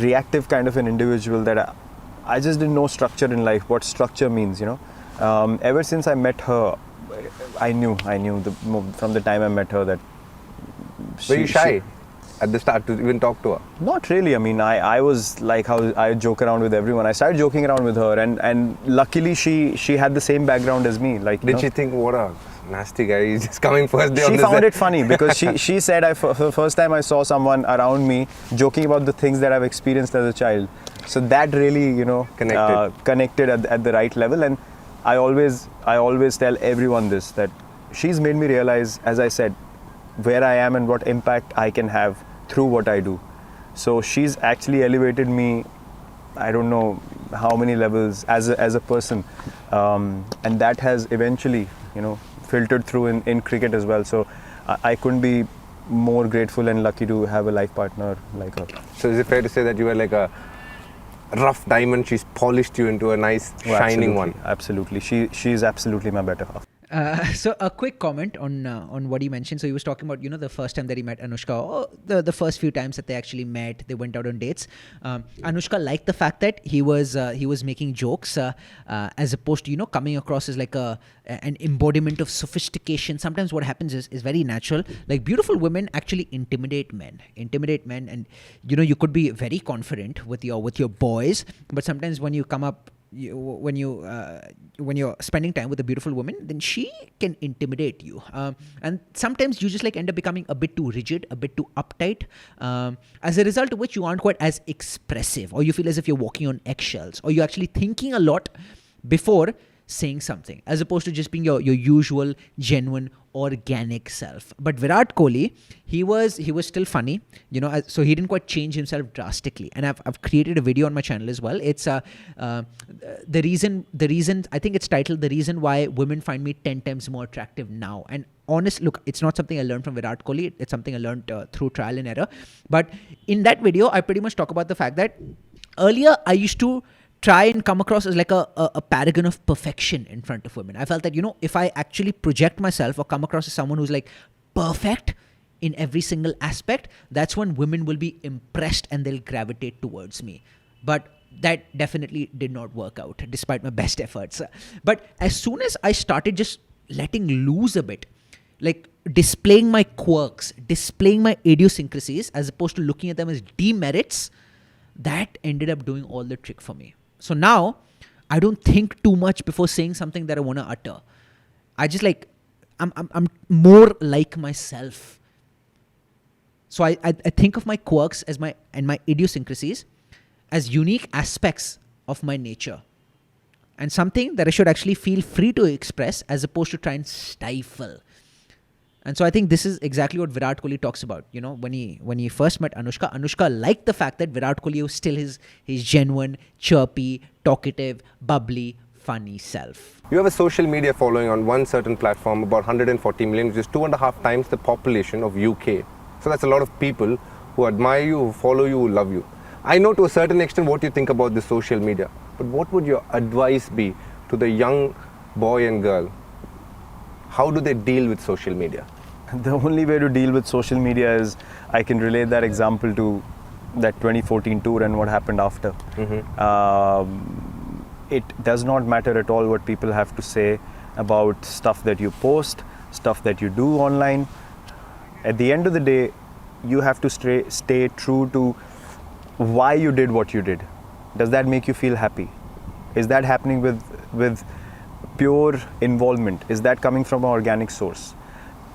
reactive kind of an individual that I just didn't know structure in life, what structure means, Ever since I met her, I knew from the time I met her that Were you shy at the start to even talk to her? Not really. I mean, I was like how I joke around with everyone. I started joking around with her, and luckily she had the same background as me. Did she think, what a nasty guy, he's just coming first day on She the found set? it funny because she said for the first time I saw someone around me joking about the things that I've experienced as a child. So that really, connected at the right level. And I always tell everyone this, that she's made me realize, as I said, where I am and what impact I can have through what I do. So she's actually elevated me, I don't know how many levels as a person, and that has eventually filtered through in cricket as well. So I couldn't be more grateful and lucky to have a life partner like her. So is it fair to say that you were like a rough diamond, she's polished you into a nice shining one? Absolutely. She's absolutely my better half. So a quick comment on what he mentioned. So he was talking about, the first time that he met Anushka, or the first few times that they actually met, they went out on dates. Anushka liked the fact that he was making jokes as opposed to, coming across as like an embodiment of sophistication. Sometimes what happens is very natural. Like beautiful women actually intimidate men, and you could be very confident with your boys, but sometimes when you come up, when you're spending time with a beautiful woman, then she can intimidate you, and sometimes you just like end up becoming a bit too rigid, a bit too uptight, as a result of which you aren't quite as expressive, or you feel as if you're walking on eggshells, or you're actually thinking a lot before saying something, as opposed to just being your usual genuine organic self. But Virat Kohli, he was still funny, so he didn't quite change himself drastically. And I've created a video on my channel as well. It's the reason I think it's titled "The Reason Why Women Find Me 10 Times More Attractive Now." And look, it's not something I learned from Virat Kohli. It's something I learned through trial and error. But in that video, I pretty much talk about the fact that earlier I used to try and come across as like a paragon of perfection in front of women. I felt that, if I actually project myself or come across as someone who's like perfect in every single aspect, that's when women will be impressed and they'll gravitate towards me. But that definitely did not work out despite my best efforts. But as soon as I started just letting loose a bit, like displaying my quirks, displaying my idiosyncrasies, as opposed to looking at them as demerits, that ended up doing all the trick for me. So now I don't think too much before saying something that I want to utter. I just I'm more like myself. So I think of my quirks as my idiosyncrasies as unique aspects of my nature, and something that I should actually feel free to express as opposed to try and stifle. And so I think this is exactly what Virat Kohli talks about. You know, when he first met Anushka liked the fact that Virat Kohli was still his genuine, chirpy, talkative, bubbly, funny self. You have a social media following on one certain platform, about 140 million, which is 2.5 times the population of UK. So that's a lot of people who admire you, who follow you, who love you. I know to a certain extent what you think about the social media, but what would your advice be to the young boy and girl? How do they deal with social media? The only way to deal with social media is, I can relate that example to that 2014 tour and what happened after. It does not matter at all what people have to say about stuff that you post, stuff that you do online. At the end of the day, you have to stay true to why you did what you did. Does that make you feel happy? Is that happening with pure involvement? Is that coming from an organic source?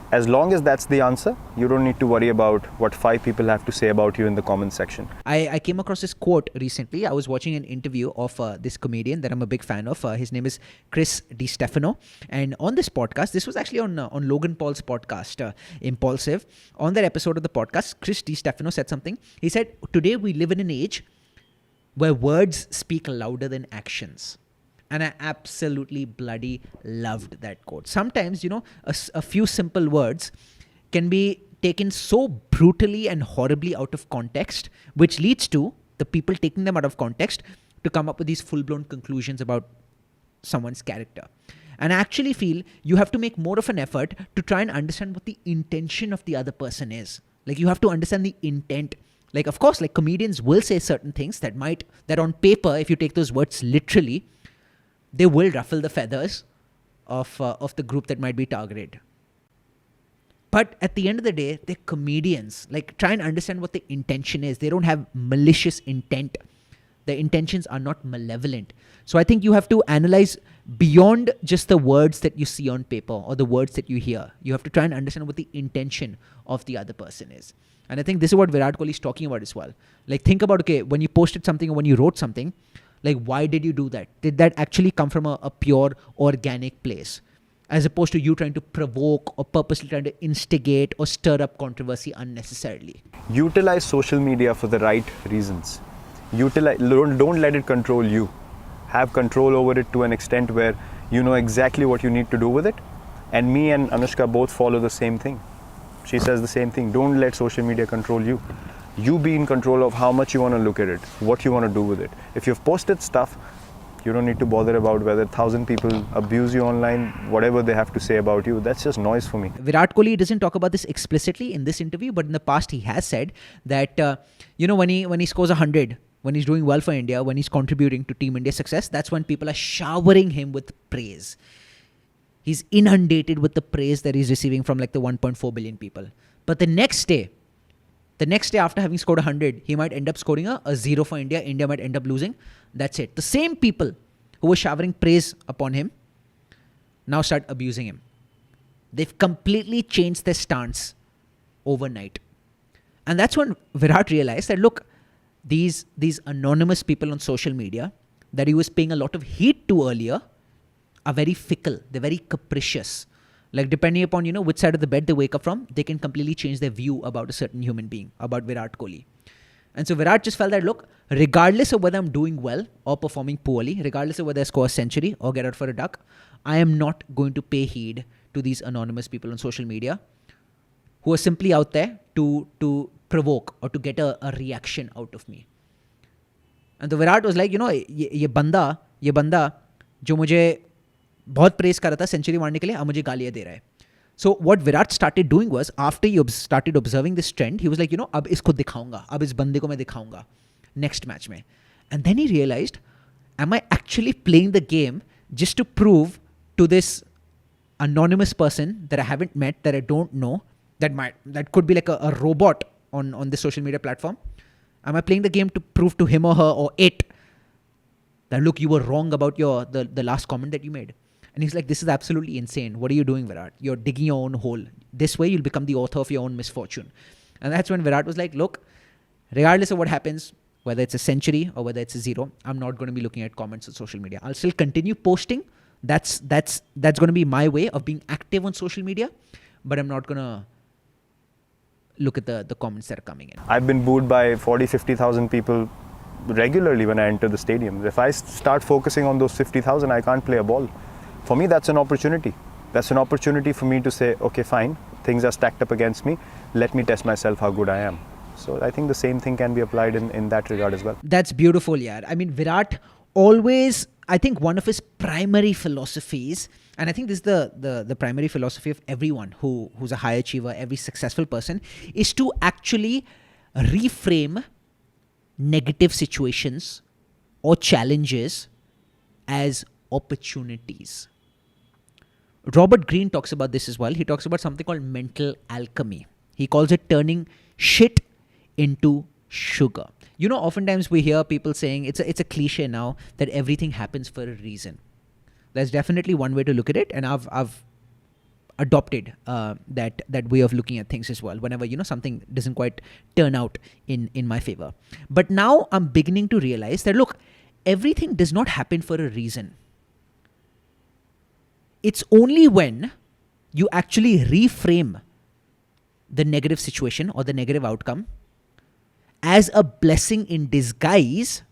As long as that's the answer, you don't need to worry about what 5 people have to say about you in the comment section. I came across this quote recently. I was watching an interview of this comedian that I'm a big fan of. His name is Chris Stefano. And on this podcast, this was actually on Logan Paul's podcast, Impulsive. On that episode of the podcast, Chris Stefano said something. He said, today we live in an age where words speak louder than actions. And I absolutely bloody loved that quote. Sometimes, you know, a few simple words can be taken so brutally and horribly out of context, which leads to the people taking them out of context to come up with these full-blown conclusions about someone's character. And I actually feel you have to make more of an effort to try and understand what the intention of the other person is. Like, you have to understand the intent. Like, of course, like, comedians will say certain things that on paper, if you take those words literally, they will ruffle the feathers of the group that might be targeted. But at the end of the day, they're comedians. Like, try and understand what the intention is. They don't have malicious intent. The intentions are not malevolent. So I think you have to analyze beyond just the words that you see on paper or the words that you hear. You have to try and understand what the intention of the other person is. And I think this is what Virat Kohli is talking about as well. Like, think about, okay, when you posted something or when you wrote something, like, why did you do that? Did that actually come from a pure organic place? As opposed to you trying to provoke or purposely trying to instigate or stir up controversy unnecessarily. Utilize social media for the right reasons. Don't let it control you. Have control over it to an extent where you know exactly what you need to do with it. And me and Anushka both follow the same thing. She says the same thing. Don't let social media control you. You be in control of how much you want to look at it, what you want to do with it. If you've posted stuff, you don't need to bother about whether 1,000 people abuse you online, whatever they have to say about you. That's just noise for me. Virat Kohli doesn't talk about this explicitly in this interview, but in the past he has said that, when he scores 100, when he's doing well for India, when he's contributing to Team India's success, that's when people are showering him with praise. He's inundated with the praise that he's receiving from like the 1.4 billion people. But the next day after having scored 100, he might end up scoring a 0 for India. India might end up losing. That's it. The same people who were showering praise upon him now start abusing him. They've completely changed their stance overnight. And that's when Virat realized that, look, these anonymous people on social media that he was paying a lot of heed to earlier are very fickle. They're very capricious. Like, depending upon, which side of the bed they wake up from, they can completely change their view about a certain human being, about Virat Kohli. And so Virat just felt that, look, regardless of whether I'm doing well or performing poorly, regardless of whether I score a century or get out for a duck, I am not going to pay heed to these anonymous people on social media who are simply out there to provoke or to get a reaction out of me. And the Virat was like, ये बंदा जो मुझे बहुत press कर रहा था century मारने के लिए, अब मुझे गालियाँ दे रहा है. So what Virat started doing was, after he started observing this trend, he was like, अब इसको दिखाऊंगा, अब इस बंदे को मैं दिखाऊंगा next match में. And then he realized, am I actually playing the game just to prove to this anonymous person that I haven't met, that I don't know, that could be like a robot on the social media platform? Am I playing the game to prove to him or her or it that, look, you were wrong about the last comment that you made? And he's like, this is absolutely insane. What are you doing, Virat? You're digging your own hole. This way, you'll become the author of your own misfortune. And that's when Virat was like, look, regardless of what happens, whether it's a century or whether it's a zero, I'm not going to be looking at comments on social media. I'll still continue posting. That's going to be my way of being active on social media, but I'm not going to look at the comments that are coming in. I've been booed by 40-50,000 people regularly when I enter the stadium. If I start focusing on those 50,000, I can't play a ball. For me, that's an opportunity. That's an opportunity for me to say, okay, fine, things are stacked up against me. Let me test myself how good I am. So I think the same thing can be applied in that regard as well. That's beautiful, yeah. I mean, Virat always, I think one of his primary philosophies, and I think this is the primary philosophy of everyone who's a high achiever, every successful person, is to actually reframe negative situations or challenges as opportunities. Robert Greene talks about this as well. He talks about something called mental alchemy. He calls it turning shit into sugar. You know, oftentimes we hear people saying, it's a cliche now, that everything happens for a reason. That's definitely one way to look at it, and I've adopted that way of looking at things as well, whenever, something doesn't quite turn out in my favor. But now I'm beginning to realize that, look, everything does not happen for a reason. It's only when you actually reframe the negative situation or the negative outcome as a blessing in disguise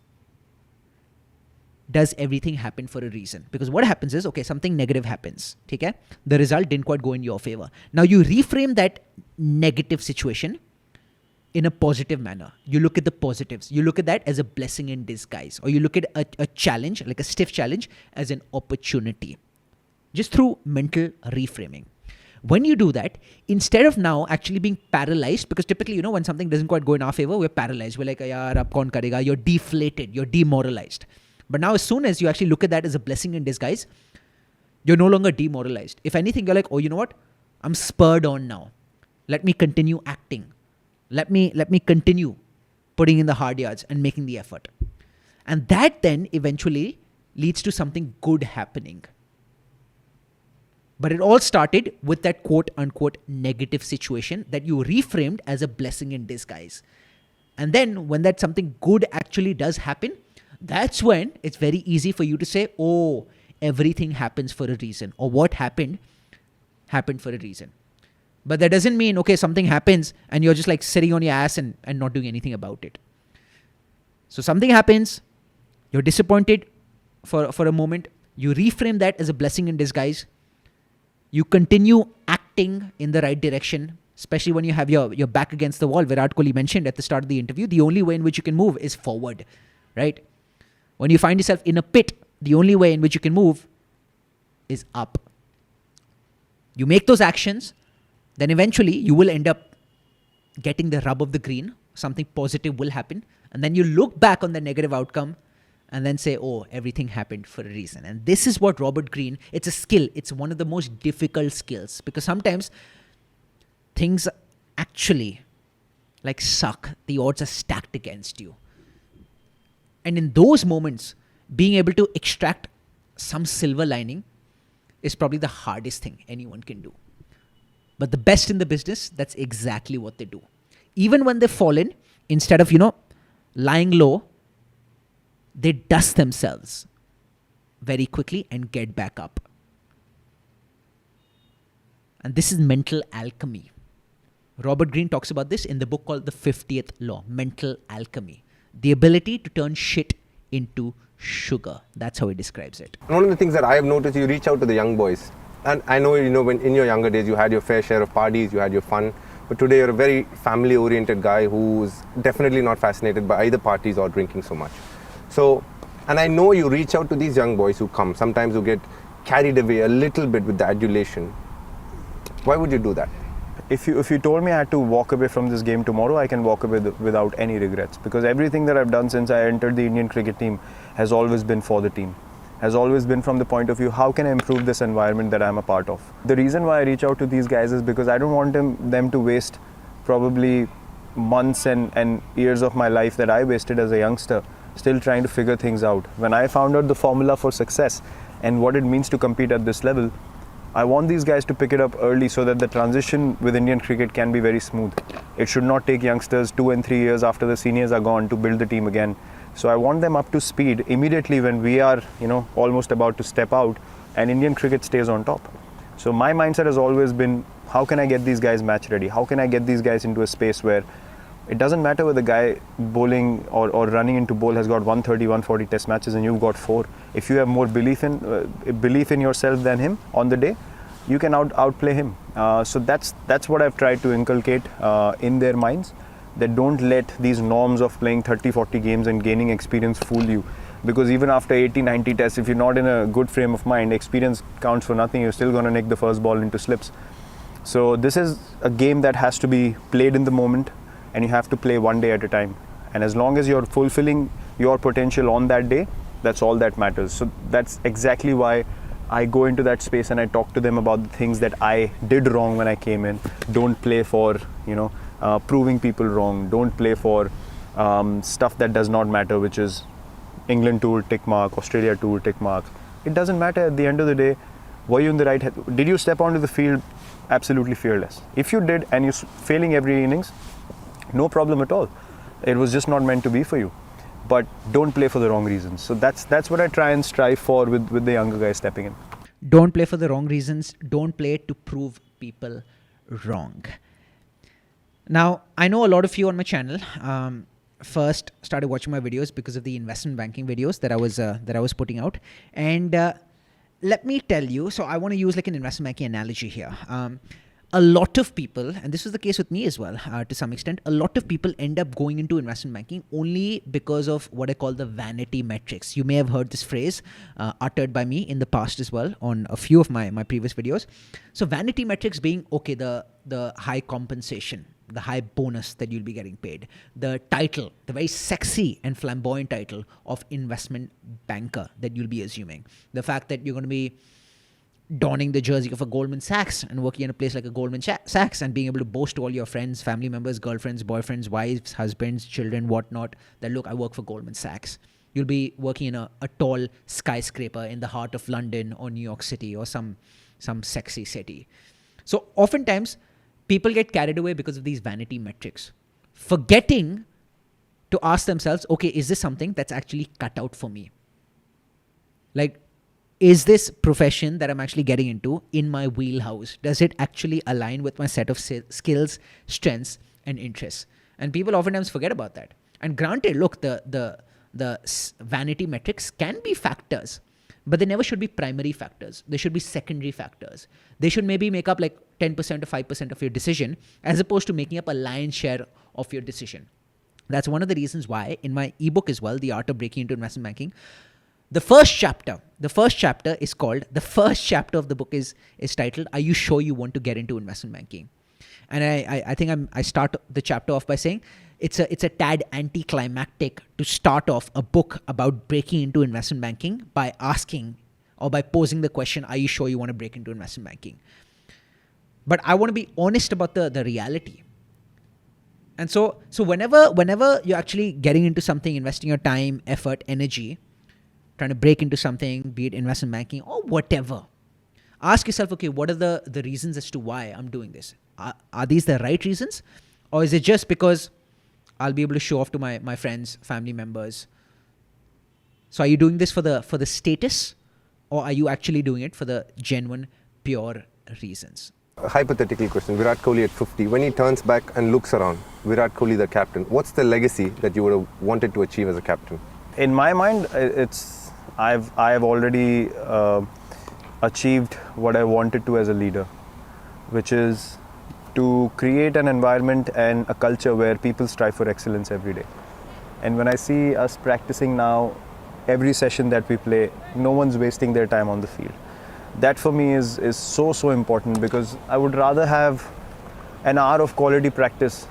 does everything happen for a reason. Because what happens is, okay, something negative happens. Okay? The result didn't quite go in your favor. Now you reframe that negative situation in a positive manner. You look at the positives. You look at that as a blessing in disguise. Or you look at a challenge, like a stiff challenge, as an opportunity. Just through mental reframing. When you do that, instead of now actually being paralyzed, because typically, when something doesn't quite go in our favor, we're paralyzed. We're like, yaar, ab kaun karega? You're deflated. You're demoralized. But now as soon as you actually look at that as a blessing in disguise, you're no longer demoralized. If anything, you're like, oh, you know what? I'm spurred on now. Let me continue acting. Let me continue putting in the hard yards and making the effort. And that then eventually leads to something good happening. But it all started with that quote unquote negative situation that you reframed as a blessing in disguise. And then when that something good actually does happen, that's when it's very easy for you to say, oh, everything happens for a reason. Or what happened for a reason. But that doesn't mean, okay, something happens and you're just like sitting on your ass and not doing anything about it. So something happens, you're disappointed for a moment, you reframe that as a blessing in disguise. You continue acting in the right direction, especially when you have your back against the wall. Virat Kohli mentioned at the start of the interview, the only way in which you can move is forward, right? When you find yourself in a pit, the only way in which you can move is up. You make those actions, then eventually you will end up getting the rub of the green. Something positive will happen. And then you look back on the negative outcome and then say, oh, everything happened for a reason. And this is what Robert Greene, it's a skill. It's one of the most difficult skills because sometimes things actually like suck. The odds are stacked against you. And in those moments, being able to extract some silver lining is probably the hardest thing anyone can do. But the best in the business, that's exactly what they do. Even when they've fallen, instead of, lying low, they dust themselves very quickly and get back up. And this is mental alchemy. Robert Greene talks about this in the book called The 50th Law, Mental Alchemy. The ability to turn shit into sugar. That's how he describes it. One of the things that I have noticed, you reach out to the young boys. And I know, when in your younger days, you had your fair share of parties, you had your fun. But today you're a very family-oriented guy who's definitely not fascinated by either parties or drinking so much. So, and I know you reach out to these young boys who come, sometimes who get carried away a little bit with the adulation. Why would you do that? If you told me I had to walk away from this game tomorrow, I can walk away without any regrets. Because everything that I've done since I entered the Indian cricket team has always been for the team. Has always been from the point of view, how can I improve this environment that I'm a part of? The reason why I reach out to these guys is because I don't want them to waste probably months and years of my life that I wasted as a youngster, still trying to figure things out. When I found out the formula for success, and what it means to compete at this level, I want these guys to pick it up early so that the transition with Indian cricket can be very smooth. It should not take youngsters 2 and 3 years after the seniors are gone to build the team again. So I want them up to speed immediately when we are, almost about to step out, and Indian cricket stays on top. So my mindset has always been, how can I get these guys match ready? How can I get these guys into a space where it doesn't matter whether the guy bowling or running into bowl has got 130, 140 test matches and you've got 4. If you have more belief in yourself than him on the day, you can outplay him. So that's what I've tried to inculcate in their minds, that don't let these norms of playing 30, 40 games and gaining experience fool you. Because even after 80, 90 tests, if you're not in a good frame of mind, experience counts for nothing. You're still going to nick the first ball into slips. So this is a game that has to be played in the moment, and you have to play one day at a time. And as long as you're fulfilling your potential on that day, that's all that matters. So that's exactly why I go into that space and I talk to them about the things that I did wrong when I came in. Don't play for, proving people wrong. Don't play for stuff that does not matter, which is England tour, tick mark, Australia tour, tick mark. It doesn't matter at the end of the day. Were you in the right head? Did you step onto the field absolutely fearless? If you did and you're failing every innings, no problem at all. It was just not meant to be for you. But don't play for the wrong reasons. So that's what I try and strive for with the younger guys stepping in. Don't play for the wrong reasons. Don't play to prove people wrong. Now, I know a lot of you on my channel first started watching my videos because of the investment banking videos that I was putting out. And let me tell you, so I want to use like an investment banking analogy here. A lot of people, and this was the case with me as well, to some extent, a lot of people end up going into investment banking only because of what I call the vanity metrics. You may have heard this phrase uttered by me in the past as well on a few of my previous videos. So vanity metrics being, okay, the high compensation, the high bonus that you'll be getting paid, the title, the very sexy and flamboyant title of investment banker that you'll be assuming, the fact that you're going to be donning the jersey of a Goldman Sachs and working in a place like a Goldman Sachs and being able to boast to all your friends, family members, girlfriends, boyfriends, wives, husbands, children, whatnot, that look, I work for Goldman Sachs. You'll be working in a tall skyscraper in the heart of London or New York City or some sexy city. So oftentimes people get carried away because of these vanity metrics, forgetting to ask themselves, okay, is this something that's actually cut out for me? Like, is this profession that I'm actually getting into in my wheelhouse? Does it actually align with my set of skills, strengths, and interests? And people oftentimes forget about that. And granted, look, the vanity metrics can be factors, but they never should be primary factors. They should be secondary factors. They should maybe make up like 10% or 5% of your decision, as opposed to making up a lion's share of your decision. That's one of the reasons why in my ebook as well, The Art of Breaking into Investment Banking, the first chapter is called, the first chapter of the book is titled, Are You Sure You Want to Get into Investment Banking? And I think I start the chapter off by saying it's a tad anticlimactic to start off a book about breaking into investment banking by asking or by posing the question, are you sure you want to break into investment banking? But I want to be honest about the reality. And so whenever you're actually getting into something, investing your time, effort, energy, trying to break into something, be it investment banking or whatever, ask yourself, okay, what are the reasons as to why I'm doing this? Are these the right reasons? Or is it just because I'll be able to show off to my friends, family members? So are you doing this for the status, or are you actually doing it for the genuine, pure reasons? A hypothetical question. Virat Kohli at 50, when he turns back and looks around, Virat Kohli the captain, what's the legacy that you would have wanted to achieve as a captain? In my mind, I've already achieved what I wanted to as a leader, which is to create an environment and a culture where people strive for excellence every day. And when I see us practicing now, every session that we play, no one's wasting their time on the field. That for me is so important, because I would rather have an hour of quality practice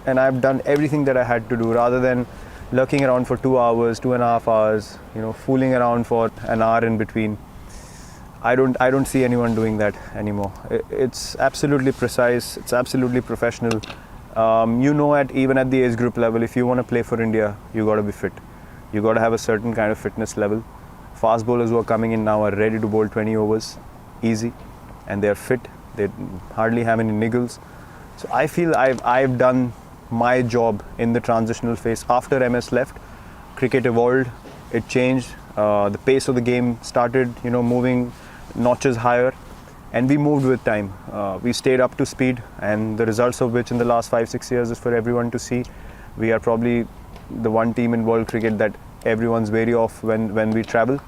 and I've done everything that I had to do, rather than lurking around for 2 hours, 2.5 hours, fooling around for an hour in between. I don't see anyone doing that anymore. It's absolutely precise. It's absolutely professional. Even at the age group level, if you want to play for India, you got to be fit. You got to have a certain kind of fitness level. Fast bowlers who are coming in now are ready to bowl 20 overs, easy, and they're fit. They hardly have any niggles. So I feel I've done my job in the transitional phase. After MS left, cricket evolved, it changed. The pace of the game started, moving notches higher, and we moved with time. We stayed up to speed, and the results of which in the last 5-6 years is for everyone to see. We are probably the one team in world cricket that everyone's wary of when we travel,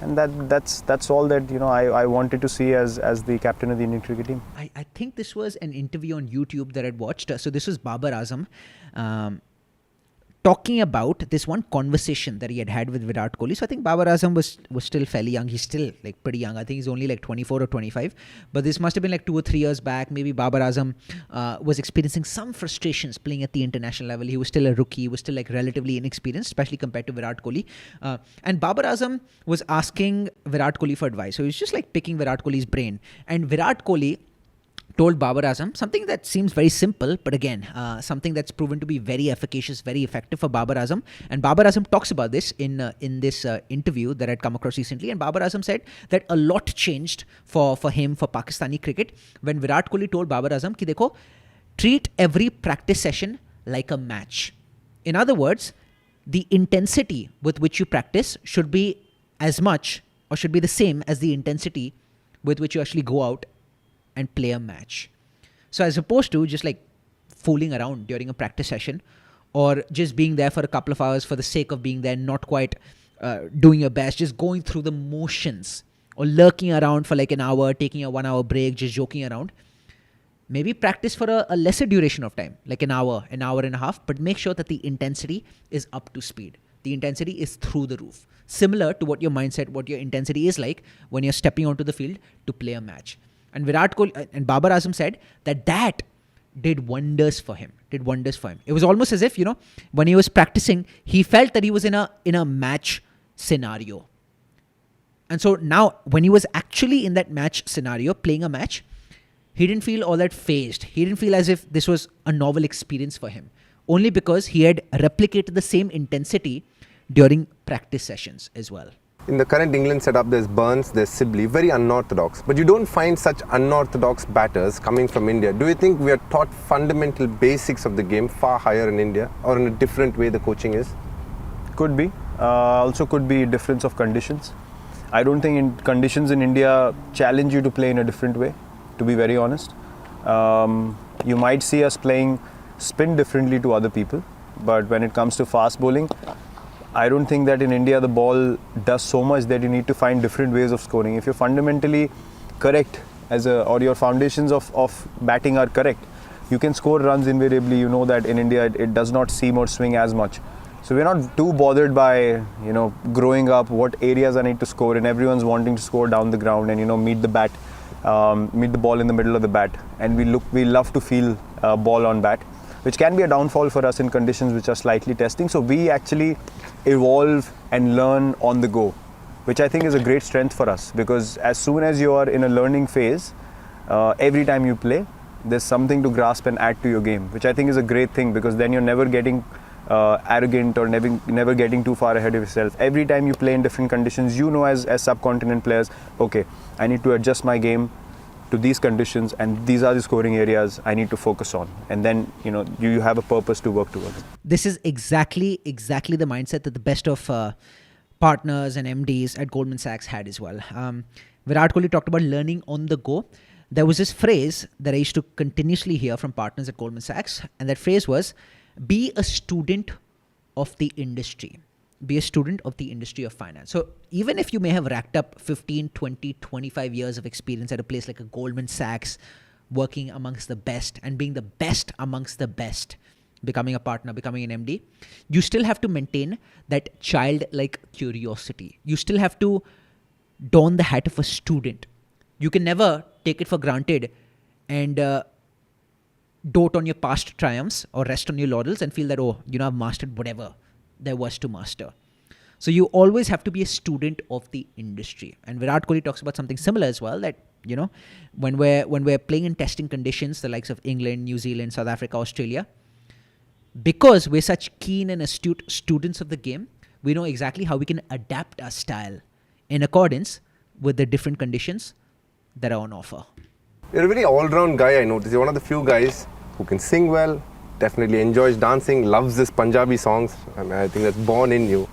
and that's all that I wanted to see as the captain of the Indian cricket team. I think this was an interview on YouTube that I'd watched. So this was Babar Azam talking about this one conversation that he had with Virat Kohli. So I think Babar Azam was still fairly young. He's still like pretty young. I think he's only like 24 or 25. But this must have been like 2 or 3 years back. Maybe Babar Azam was experiencing some frustrations playing at the international level. He was still a rookie. He was still like relatively inexperienced, especially compared to Virat Kohli. And Babar Azam was asking Virat Kohli for advice. So he was just like picking Virat Kohli's brain. And Virat Kohli told Babar Azam something that seems very simple, but again, something that's proven to be very efficacious, very effective for Babar Azam. And Babar Azam talks about this in this interview that I'd come across recently. And Babar Azam said that a lot changed for him, for Pakistani cricket, when Virat Kohli told Babar Azam ki dekho, treat every practice session like a match. In other words, the intensity with which you practice should be as much or should be the same as the intensity with which you actually go out and play a match. So as opposed to just like fooling around during a practice session or just being there for a couple of hours for the sake of being there, not quite doing your best, just going through the motions or lurking around for like an hour, taking a 1 hour break, just joking around. Maybe practice for a lesser duration of time, like an hour and a half, but make sure that the intensity is up to speed. The intensity is through the roof. Similar to what your mindset, what your intensity is like when you're stepping onto the field to play a match. And Virat Kohli and Babar Azam said that did wonders for him. It was almost as if, when he was practicing, he felt that he was in a match scenario. And so now when he was actually in that match scenario, playing a match, he didn't feel all that phased. He didn't feel as if this was a novel experience for him. Only because he had replicated the same intensity during practice sessions as well. In the current England setup, there's Burns, there's Sibley, very unorthodox. But you don't find such unorthodox batters coming from India. Do you think we are taught fundamental basics of the game far higher in India, or in a different way the coaching is? Could be. Also could be difference of conditions. I don't think conditions in India challenge you to play in a different way, to be very honest. You might see us playing spin differently to other people, but when it comes to fast bowling, I don't think that in India the ball does so much that you need to find different ways of scoring. If you're fundamentally correct or your foundations of batting are correct, you can score runs invariably. You know that in India it does not seam or swing as much. So we're not too bothered by growing up what areas I need to score, and everyone's wanting to score down the ground and meet the ball in the middle of the bat. And we love to feel ball on bat, which can be a downfall for us in conditions which are slightly testing. So we actually evolve and learn on the go, which I think is a great strength for us, because as soon as you are in a learning phase, every time you play, there's something to grasp and add to your game, which I think is a great thing, because then you're never getting arrogant or never getting too far ahead of yourself. Every time you play in different conditions, as subcontinent players, okay, I need to adjust my game to these conditions, and these are the scoring areas I need to focus on, and then you have a purpose to work towards. This is exactly the mindset that the best of partners and MDs at Goldman Sachs had as well. Virat Kohli talked about learning on the go. There was this phrase that I used to continuously hear from partners at Goldman Sachs, and that phrase was, be a student of the industry. Be a student of the industry of finance. So even if you may have racked up 15, 20, 25 years of experience at a place like a Goldman Sachs, working amongst the best and being the best amongst the best, becoming a partner, becoming an MD, you still have to maintain that childlike curiosity. You still have to don the hat of a student. You can never take it for granted and dote on your past triumphs or rest on your laurels and feel that, I've mastered whatever there was to master. So you always have to be a student of the industry. And Virat Kohli talks about something similar as well, that, when we're playing in testing conditions, the likes of England, New Zealand, South Africa, Australia, because we're such keen and astute students of the game, we know exactly how we can adapt our style in accordance with the different conditions that are on offer. You're a very all-round guy, I noticed. You're one of the few guys who can sing well, definitely enjoys dancing, loves this Punjabi songs. I mean, I think that's born in you.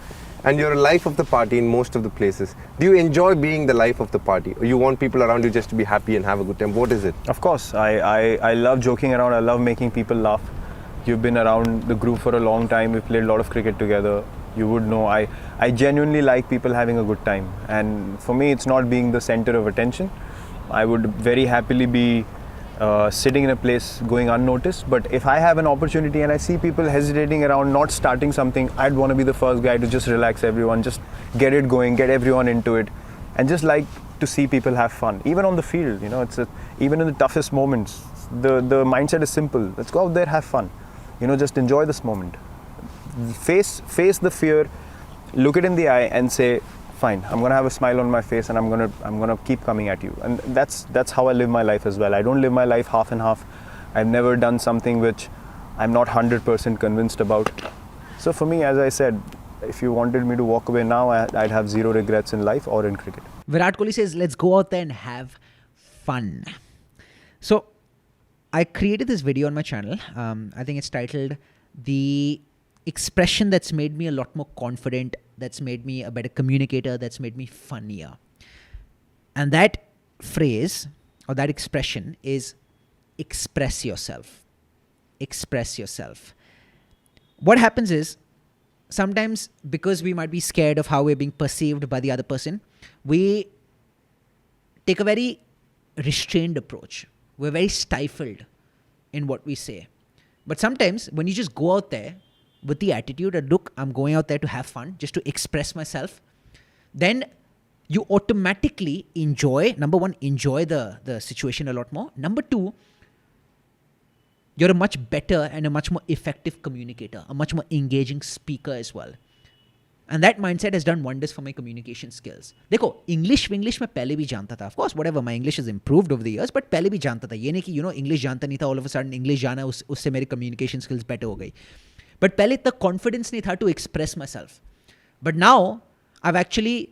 And you're a life of the party in most of the places. Do you enjoy being the life of the party? Or you want people around you just to be happy and have a good time? What is it? Of course, I love joking around. I love making people laugh. You've been around the group for a long time. We've played a lot of cricket together. You would know I genuinely like people having a good time. And for me, it's not being the center of attention. I would very happily be sitting in a place going unnoticed, but if I have an opportunity and I see people hesitating around not starting something, I'd want to be the first guy to just relax everyone, just get it going, get everyone into it, and just like to see people have fun, even on the field. You know, even in the toughest moments, the mindset is simple. Let's go out there, have fun. You know, just enjoy this moment. Face the fear, look it in the eye, and say, fine, I'm gonna have a smile on my face and I'm gonna keep coming at you. And that's how I live my life as well. I don't live my life half and half. I've never done something which I'm not 100% convinced about. So for me, as I said, if you wanted me to walk away now, I'd have zero regrets in life or in cricket. Virat Kohli says, let's go out there and have fun. So I created this video on my channel. I think it's titled The Expression That's Made Me a Lot More Confident, that's made me a better communicator, that's made me funnier. And that phrase or that expression is express yourself. Express yourself. What happens is sometimes because we might be scared of how we're being perceived by the other person, we take a very restrained approach. We're very stifled in what we say. But sometimes when you just go out there with the attitude that, look, I'm going out there to have fun, just to express myself, then you automatically enjoy, number one, enjoy the situation a lot more. Number two, you're a much better and a much more effective communicator, a much more engaging speaker as well. And that mindset has done wonders for my communication skills. देखो, English मैं पहले भी जानता था. Of course, whatever, my English has improved over the years, but पहले भी जानता था. ये नहीं कि, English जानता नहीं था, all of a sudden English जाना, उससे मेरी communication skills better हो गई. But पहले इतना confidence नहीं था to express myself. But now, I've actually,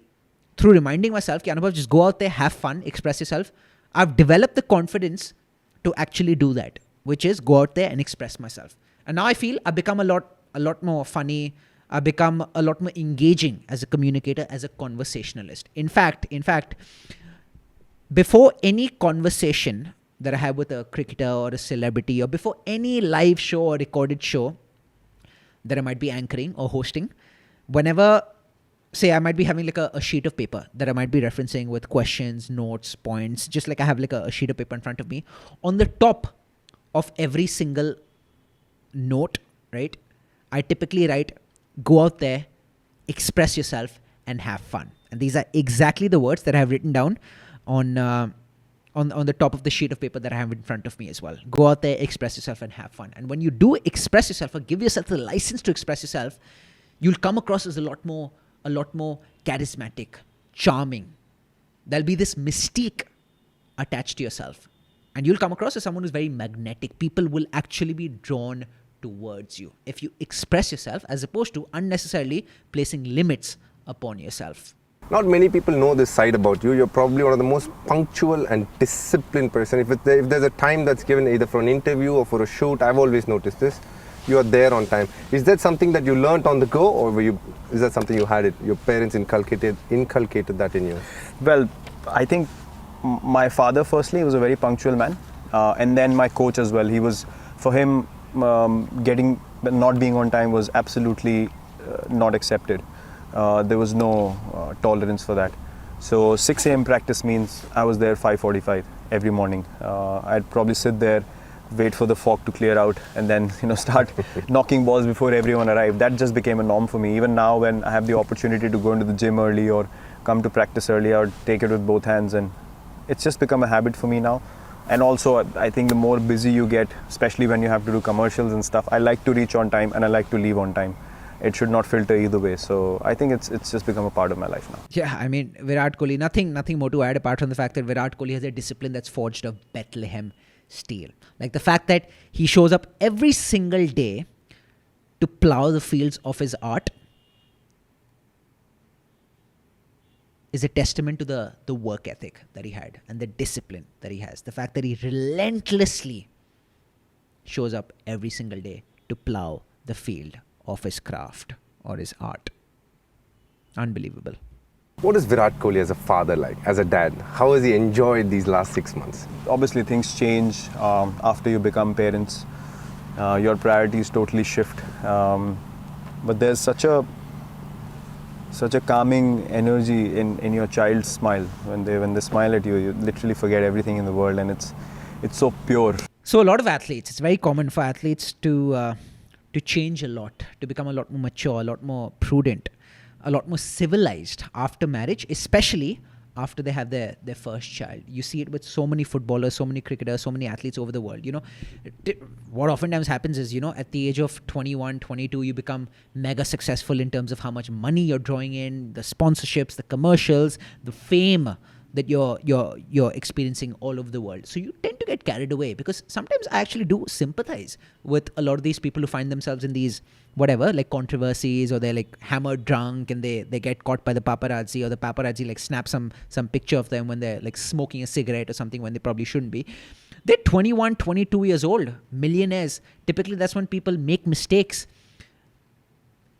through reminding myself, कि Anubhav, just go out there, have fun, express yourself, I've developed the confidence to actually do that, which is go out there and express myself. And now I feel I've become a lot more funny. I've become a lot more engaging as a communicator, as a conversationalist. In fact, before any conversation that I have with a cricketer or a celebrity, or before any live show or recorded show that I might be anchoring or hosting, whenever, say I might be having like a sheet of paper that I might be referencing with questions, notes, points, just like I have like a sheet of paper in front of me. On the top of every single note, right, I typically write, go out there, express yourself, and have fun. And these are exactly the words that I have written down on the top of the sheet of paper that I have in front of me as well. Go out there, express yourself, and have fun. And when you do express yourself or give yourself the license to express yourself, you'll come across as a lot more charismatic, charming. There'll be this mystique attached to yourself. And you'll come across as someone who's very magnetic. People will actually be drawn towards you if you express yourself, as opposed to unnecessarily placing limits upon yourself. Not many people know this side about you. You're probably one of the most punctual and disciplined person. If there's a time that's given either for an interview or for a shoot, I've always noticed this. You are there on time. Is that something that you learned on the go, or is that something you had your parents inculcated that in you? Well, I think my father, firstly, was a very punctual man, and then my coach as well. For him, not being on time was absolutely not accepted. There was no tolerance for that. So 6 a.m. practice means I was there 5:45 every morning. I'd probably sit there, wait for the fog to clear out, and then start knocking balls before everyone arrived. That just became a norm for me. Even now, when I have the opportunity to go into the gym early or come to practice early, I would take it with both hands, and it's just become a habit for me now. And also, I think the more busy you get, especially when you have to do commercials and stuff, I like to reach on time and I like to leave on time. It should not filter either way. So I think it's just become a part of my life now. Yeah, I mean, Virat Kohli, nothing more to add apart from the fact that Virat Kohli has a discipline that's forged of Bethlehem steel. Like the fact that he shows up every single day to plow the fields of his art is a testament to the work ethic that he had and the discipline that he has. The fact that he relentlessly shows up every single day to plow the field of his craft or his art. Unbelievable. What is Virat Kohli as a father like, as a dad? How has he enjoyed these last 6 months? Obviously, things change after you become parents. Your priorities totally shift. But there's such a calming energy in your child's smile. When they smile at you, you literally forget everything in the world, and it's so pure. So a lot of athletes, it's very common for athletes to change a lot, to become a lot more mature, a lot more prudent, a lot more civilized after marriage, especially after they have their first child. You see it with so many footballers, so many cricketers, so many athletes over the world. What oftentimes happens is, at the age of 21, 22, you become mega successful in terms of how much money you're drawing in, the sponsorships, the commercials, the fame that you're experiencing all over the world. So you tend to get carried away, because sometimes I actually do sympathize with a lot of these people who find themselves in these like controversies, or they're like hammered drunk and they get caught by the paparazzi, or the paparazzi like snap some picture of them when they're like smoking a cigarette or something when they probably shouldn't be. They're 21, 22 years old, millionaires. Typically that's when people make mistakes.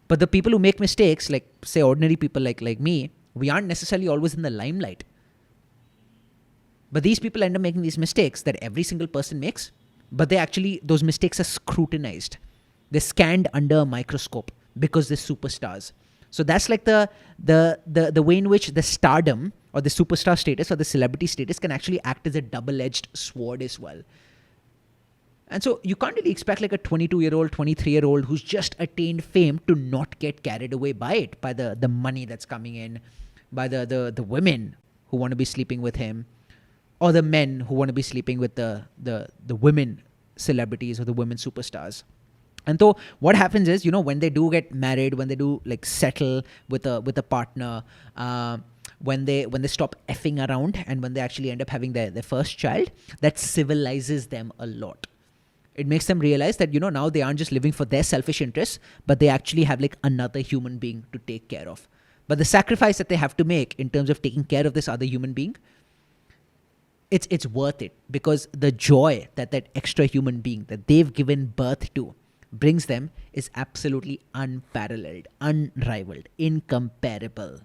But the people who make mistakes, like say ordinary people like me, we aren't necessarily always in the limelight. But these people end up making these mistakes that every single person makes, but those mistakes are scrutinized. They're scanned under a microscope because they're superstars. So that's like the way in which the stardom or the superstar status or the celebrity status can actually act as a double-edged sword as well. And so you can't really expect like a 22-year-old, 23-year-old who's just attained fame to not get carried away by it, by the money that's coming in, by the women who want to be sleeping with him, or the men who want to be sleeping with the women celebrities or the women superstars. And so what happens is, when they do get married, when they do like settle with a partner, when they stop effing around and when they actually end up having their first child, that civilizes them a lot. It makes them realize that, now they aren't just living for their selfish interests, but they actually have like another human being to take care of. But the sacrifice that they have to make in terms of taking care of this other human being, it's worth it, because the joy that extra human being that they've given birth to brings them is absolutely unparalleled, unrivaled, incomparable,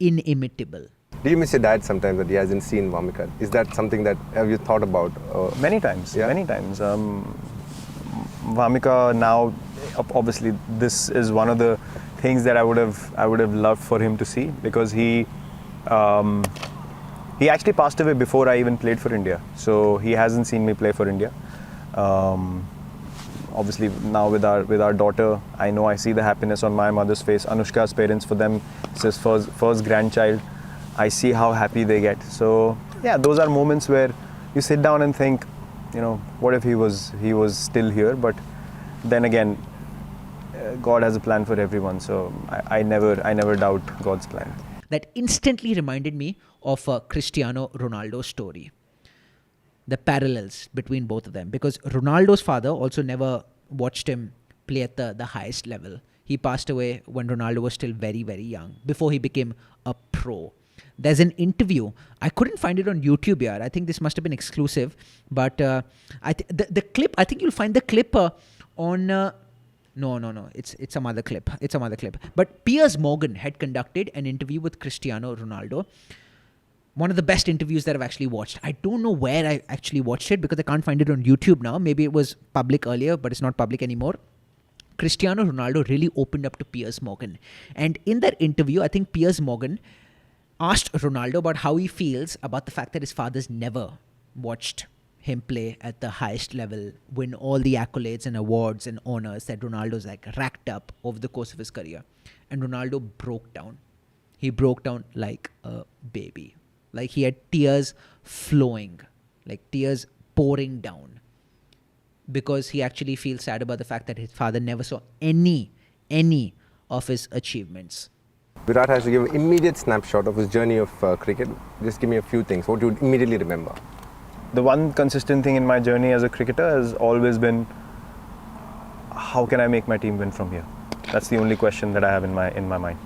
inimitable. Do you miss your dad sometimes that he hasn't seen Vamika? Is that something that have you thought about? Many times. Yeah? Many times. Vamika now, obviously, this is one of the things that I would have loved for him to see, because he actually passed away before I even played for India. So he hasn't seen me play for India. Obviously now with our daughter, I see the happiness on my mother's face. Anushka's parents, for them, it's his first grandchild. I see how happy they get. So yeah, those are moments where you sit down and think, what if he was still here? But then again, God has a plan for everyone. So I never doubt God's plan. That instantly reminded me of Cristiano Ronaldo's story. The parallels between both of them, because Ronaldo's father also never watched him play at the highest level. He passed away when Ronaldo was still very, very young, before he became a pro. There's an interview. I couldn't find it on YouTube here. I think this must have been exclusive. But the clip, I think you'll find the clip on... No. It's some other clip. But Piers Morgan had conducted an interview with Cristiano Ronaldo. One of the best interviews that I've actually watched. I don't know where I actually watched it, because I can't find it on YouTube now. Maybe it was public earlier, but it's not public anymore. Cristiano Ronaldo really opened up to Piers Morgan. And in that interview, I think Piers Morgan asked Ronaldo about how he feels about the fact that his father's never watched him play at the highest level, win all the accolades and awards and honors that Ronaldo's like racked up over the course of his career. And Ronaldo broke down. He broke down like a baby. Like he had tears flowing, like tears pouring down, because he actually feels sad about the fact that his father never saw any of his achievements. Virat has to give an immediate snapshot of his journey of cricket. Just give me a few things. What you would immediately remember? The one consistent thing in my journey as a cricketer has always been, how can I make my team win from here? That's the only question that I have in my mind.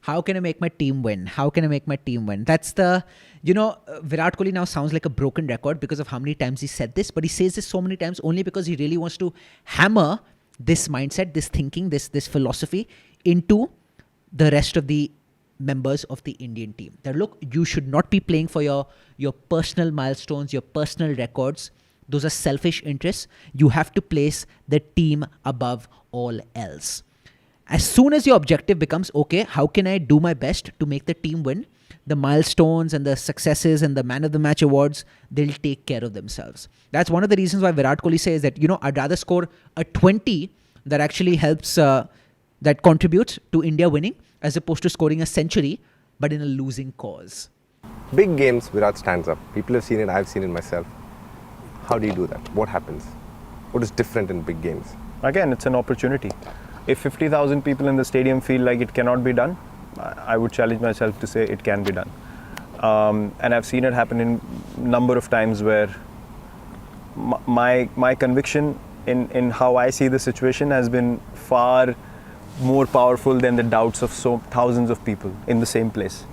How can I make my team win? How can I make my team win? That's Virat Kohli now sounds like a broken record because of how many times he said this, but he says this so many times only because he really wants to hammer this mindset, this thinking, this philosophy into the rest of the members of the Indian team. That look, you should not be playing for your personal milestones, your personal records. Those are selfish interests. You have to place the team above all else. As soon as your objective becomes, okay, how can I do my best to make the team win? The milestones and the successes and the man of the match awards, they'll take care of themselves. That's one of the reasons why Virat Kohli says that, I'd rather score a 20 that actually helps, that contributes to India winning, as opposed to scoring a century, but in a losing cause. Big games, Virat stands up. People have seen it, I've seen it myself. How do you do that? What happens? What is different in big games? Again, it's an opportunity. If 50,000 people in the stadium feel like it cannot be done, I would challenge myself to say it can be done. And I've seen it happen in number of times where my conviction in how I see the situation has been far more powerful than the doubts of thousands of people in the same place.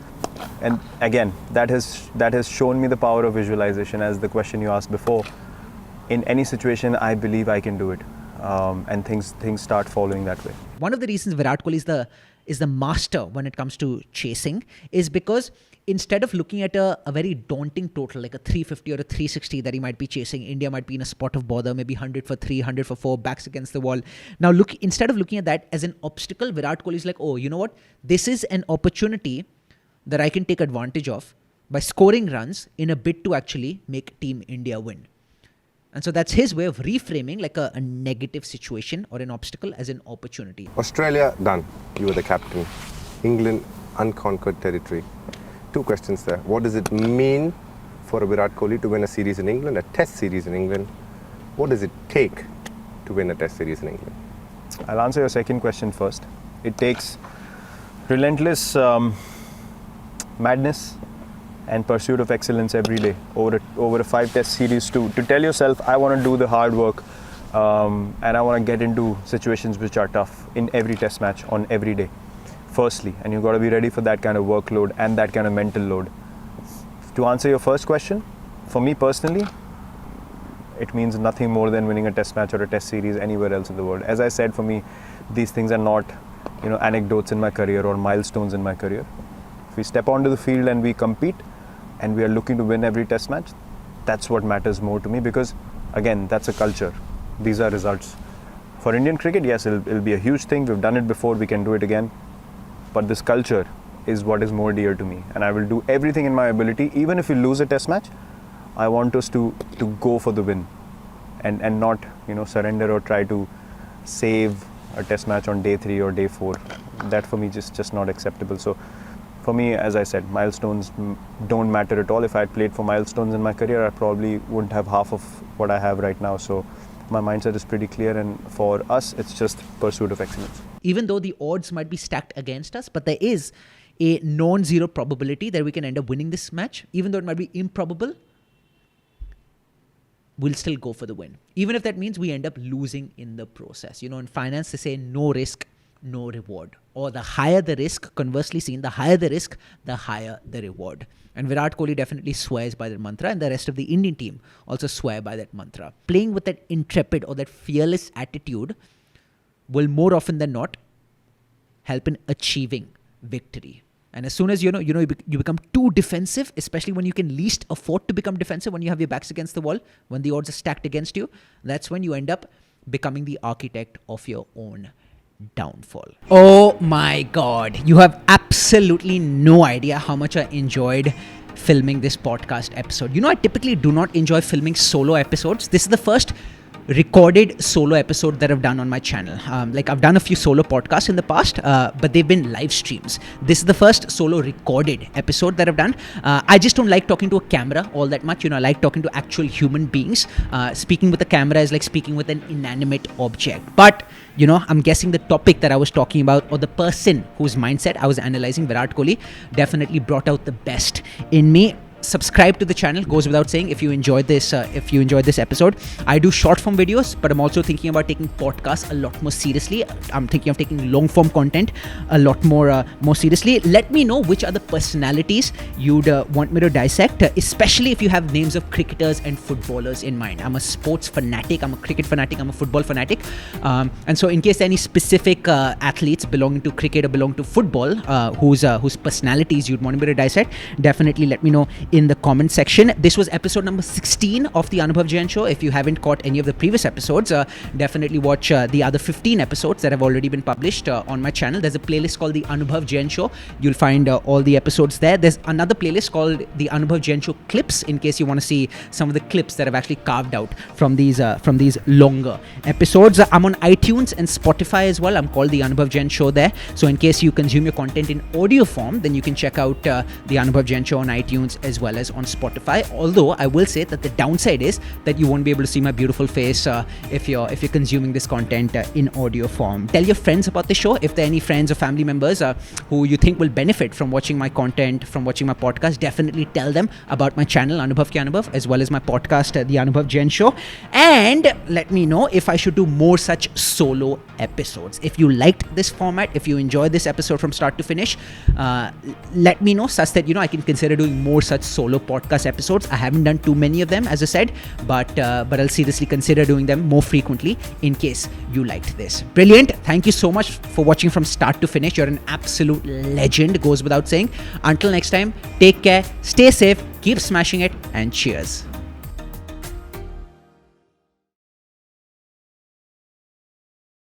And again, that has shown me the power of visualization, as the question you asked before. In any situation, I believe I can do it. And things start following that way. One of the reasons Virat Kohli is the master when it comes to chasing is because instead of looking at a very daunting total, like a 350 or a 360 that he might be chasing, India might be in a spot of bother, maybe 100 for 3, 100 for 4, backs against the wall. Now, instead of looking at that as an obstacle, Virat Kohli is like, oh, you know what? This is an opportunity that I can take advantage of by scoring runs in a bid to actually make Team India win. And so that's his way of reframing like a negative situation or an obstacle as an opportunity. Australia, done. You were the captain. England, unconquered territory. 2 questions there. What does it mean for a Virat Kohli to win a series in England, a test series in England? What does it take to win a test series in England? I'll answer your second question first. It takes relentless madness and pursuit of excellence every day over a 5-test series to tell yourself, I want to do the hard work and I want to get into situations which are tough in every test match on every day, firstly. And you've got to be ready for that kind of workload and that kind of mental load. To answer your first question, for me personally, it means nothing more than winning a test match or a test series anywhere else in the world. As I said, for me, these things are not, anecdotes in my career or milestones in my career. If we step onto the field and we compete and we are looking to win every test match, that's what matters more to me, because again, that's a culture. These are results. For Indian cricket, yes, it'll be a huge thing. We've done it before, we can do it again. But this culture is what is more dear to me, and I will do everything in my ability. Even if we lose a test match, I want us to go for the win and not surrender or try to save a test match on day 3 or day 4. That for me just not acceptable. So for me, as I said, milestones don't matter at all. If I had played for milestones in my career, I probably wouldn't have half of what I have right now. So my mindset is pretty clear, and for us, it's just pursuit of excellence. Even though the odds might be stacked against us, but there is a non-zero probability that we can end up winning this match. Even though it might be improbable, we'll still go for the win. Even if that means we end up losing in the process. In finance, they say no risk, no reward. Or the higher the risk, conversely seen, the higher the risk, the higher the reward. And Virat Kohli definitely swears by that mantra, and the rest of the Indian team also swear by that mantra. Playing with that intrepid or that fearless attitude will more often than not help in achieving victory. And as soon as you become too defensive, especially when you can least afford to become defensive, when you have your backs against the wall, when the odds are stacked against you, that's when you end up becoming the architect of your own downfall. Oh my God. You have absolutely no idea how much I enjoyed filming this podcast episode. I typically do not enjoy filming solo episodes. This is the first recorded solo episode that I've done on my channel. I've done a few solo podcasts in the past, but they've been live streams. This is the first solo recorded episode that I've done. I just don't like talking to a camera all that much. I like talking to actual human beings. Speaking with a camera is like speaking with an inanimate object. But I'm guessing the topic that I was talking about, or the person whose mindset I was analyzing, Virat Kohli, definitely brought out the best in me. subscribe to the channel, goes without saying. If you enjoyed this episode, I do short form videos, but I'm also thinking about taking podcasts a lot more seriously. I'm thinking of taking long form content a lot more seriously. Let me know which are the personalities you'd want me to dissect, especially if you have names of cricketers and footballers in mind. I'm a sports fanatic, I'm a cricket fanatic, I'm a football fanatic, and so in case any specific athletes belonging to cricket or belong to football whose personalities you'd want me to dissect, definitely let me know in the comment section. This was episode number 16 of the Anubhav Jain Show. If you haven't caught any of the previous episodes, definitely watch the other 15 episodes that have already been published on my channel. There's a playlist called the Anubhav Jain Show. You'll find all the episodes there. There's another playlist called the Anubhav Jain Show Clips, in case you want to see some of the clips that I've actually carved out from these longer episodes. I'm on iTunes and Spotify as well. I'm called the Anubhav Jain Show there. So in case you consume your content in audio form, then you can check out the Anubhav Jain Show on iTunes as well as on Spotify. Although I will say that the downside is that you won't be able to see my beautiful face if you're consuming this content in audio form. Tell your friends about the show. If there are any friends or family members who you think will benefit from watching my content, from watching my podcast, definitely tell them about my channel Anubhav Ke Anubhav, as well as my podcast the Anubhav Jain Show, and let me know if I should do more such solo episodes. If you liked this format, if you enjoyed this episode from start to finish, let me know such that I can consider doing more such solo podcast episodes. I haven't done too many of them, as I said, but I'll seriously consider doing them more frequently in case you liked this. Brilliant. Thank you so much for watching from start to finish. You're an absolute legend, goes without saying. Until next time, take care, stay safe, keep smashing it, and cheers.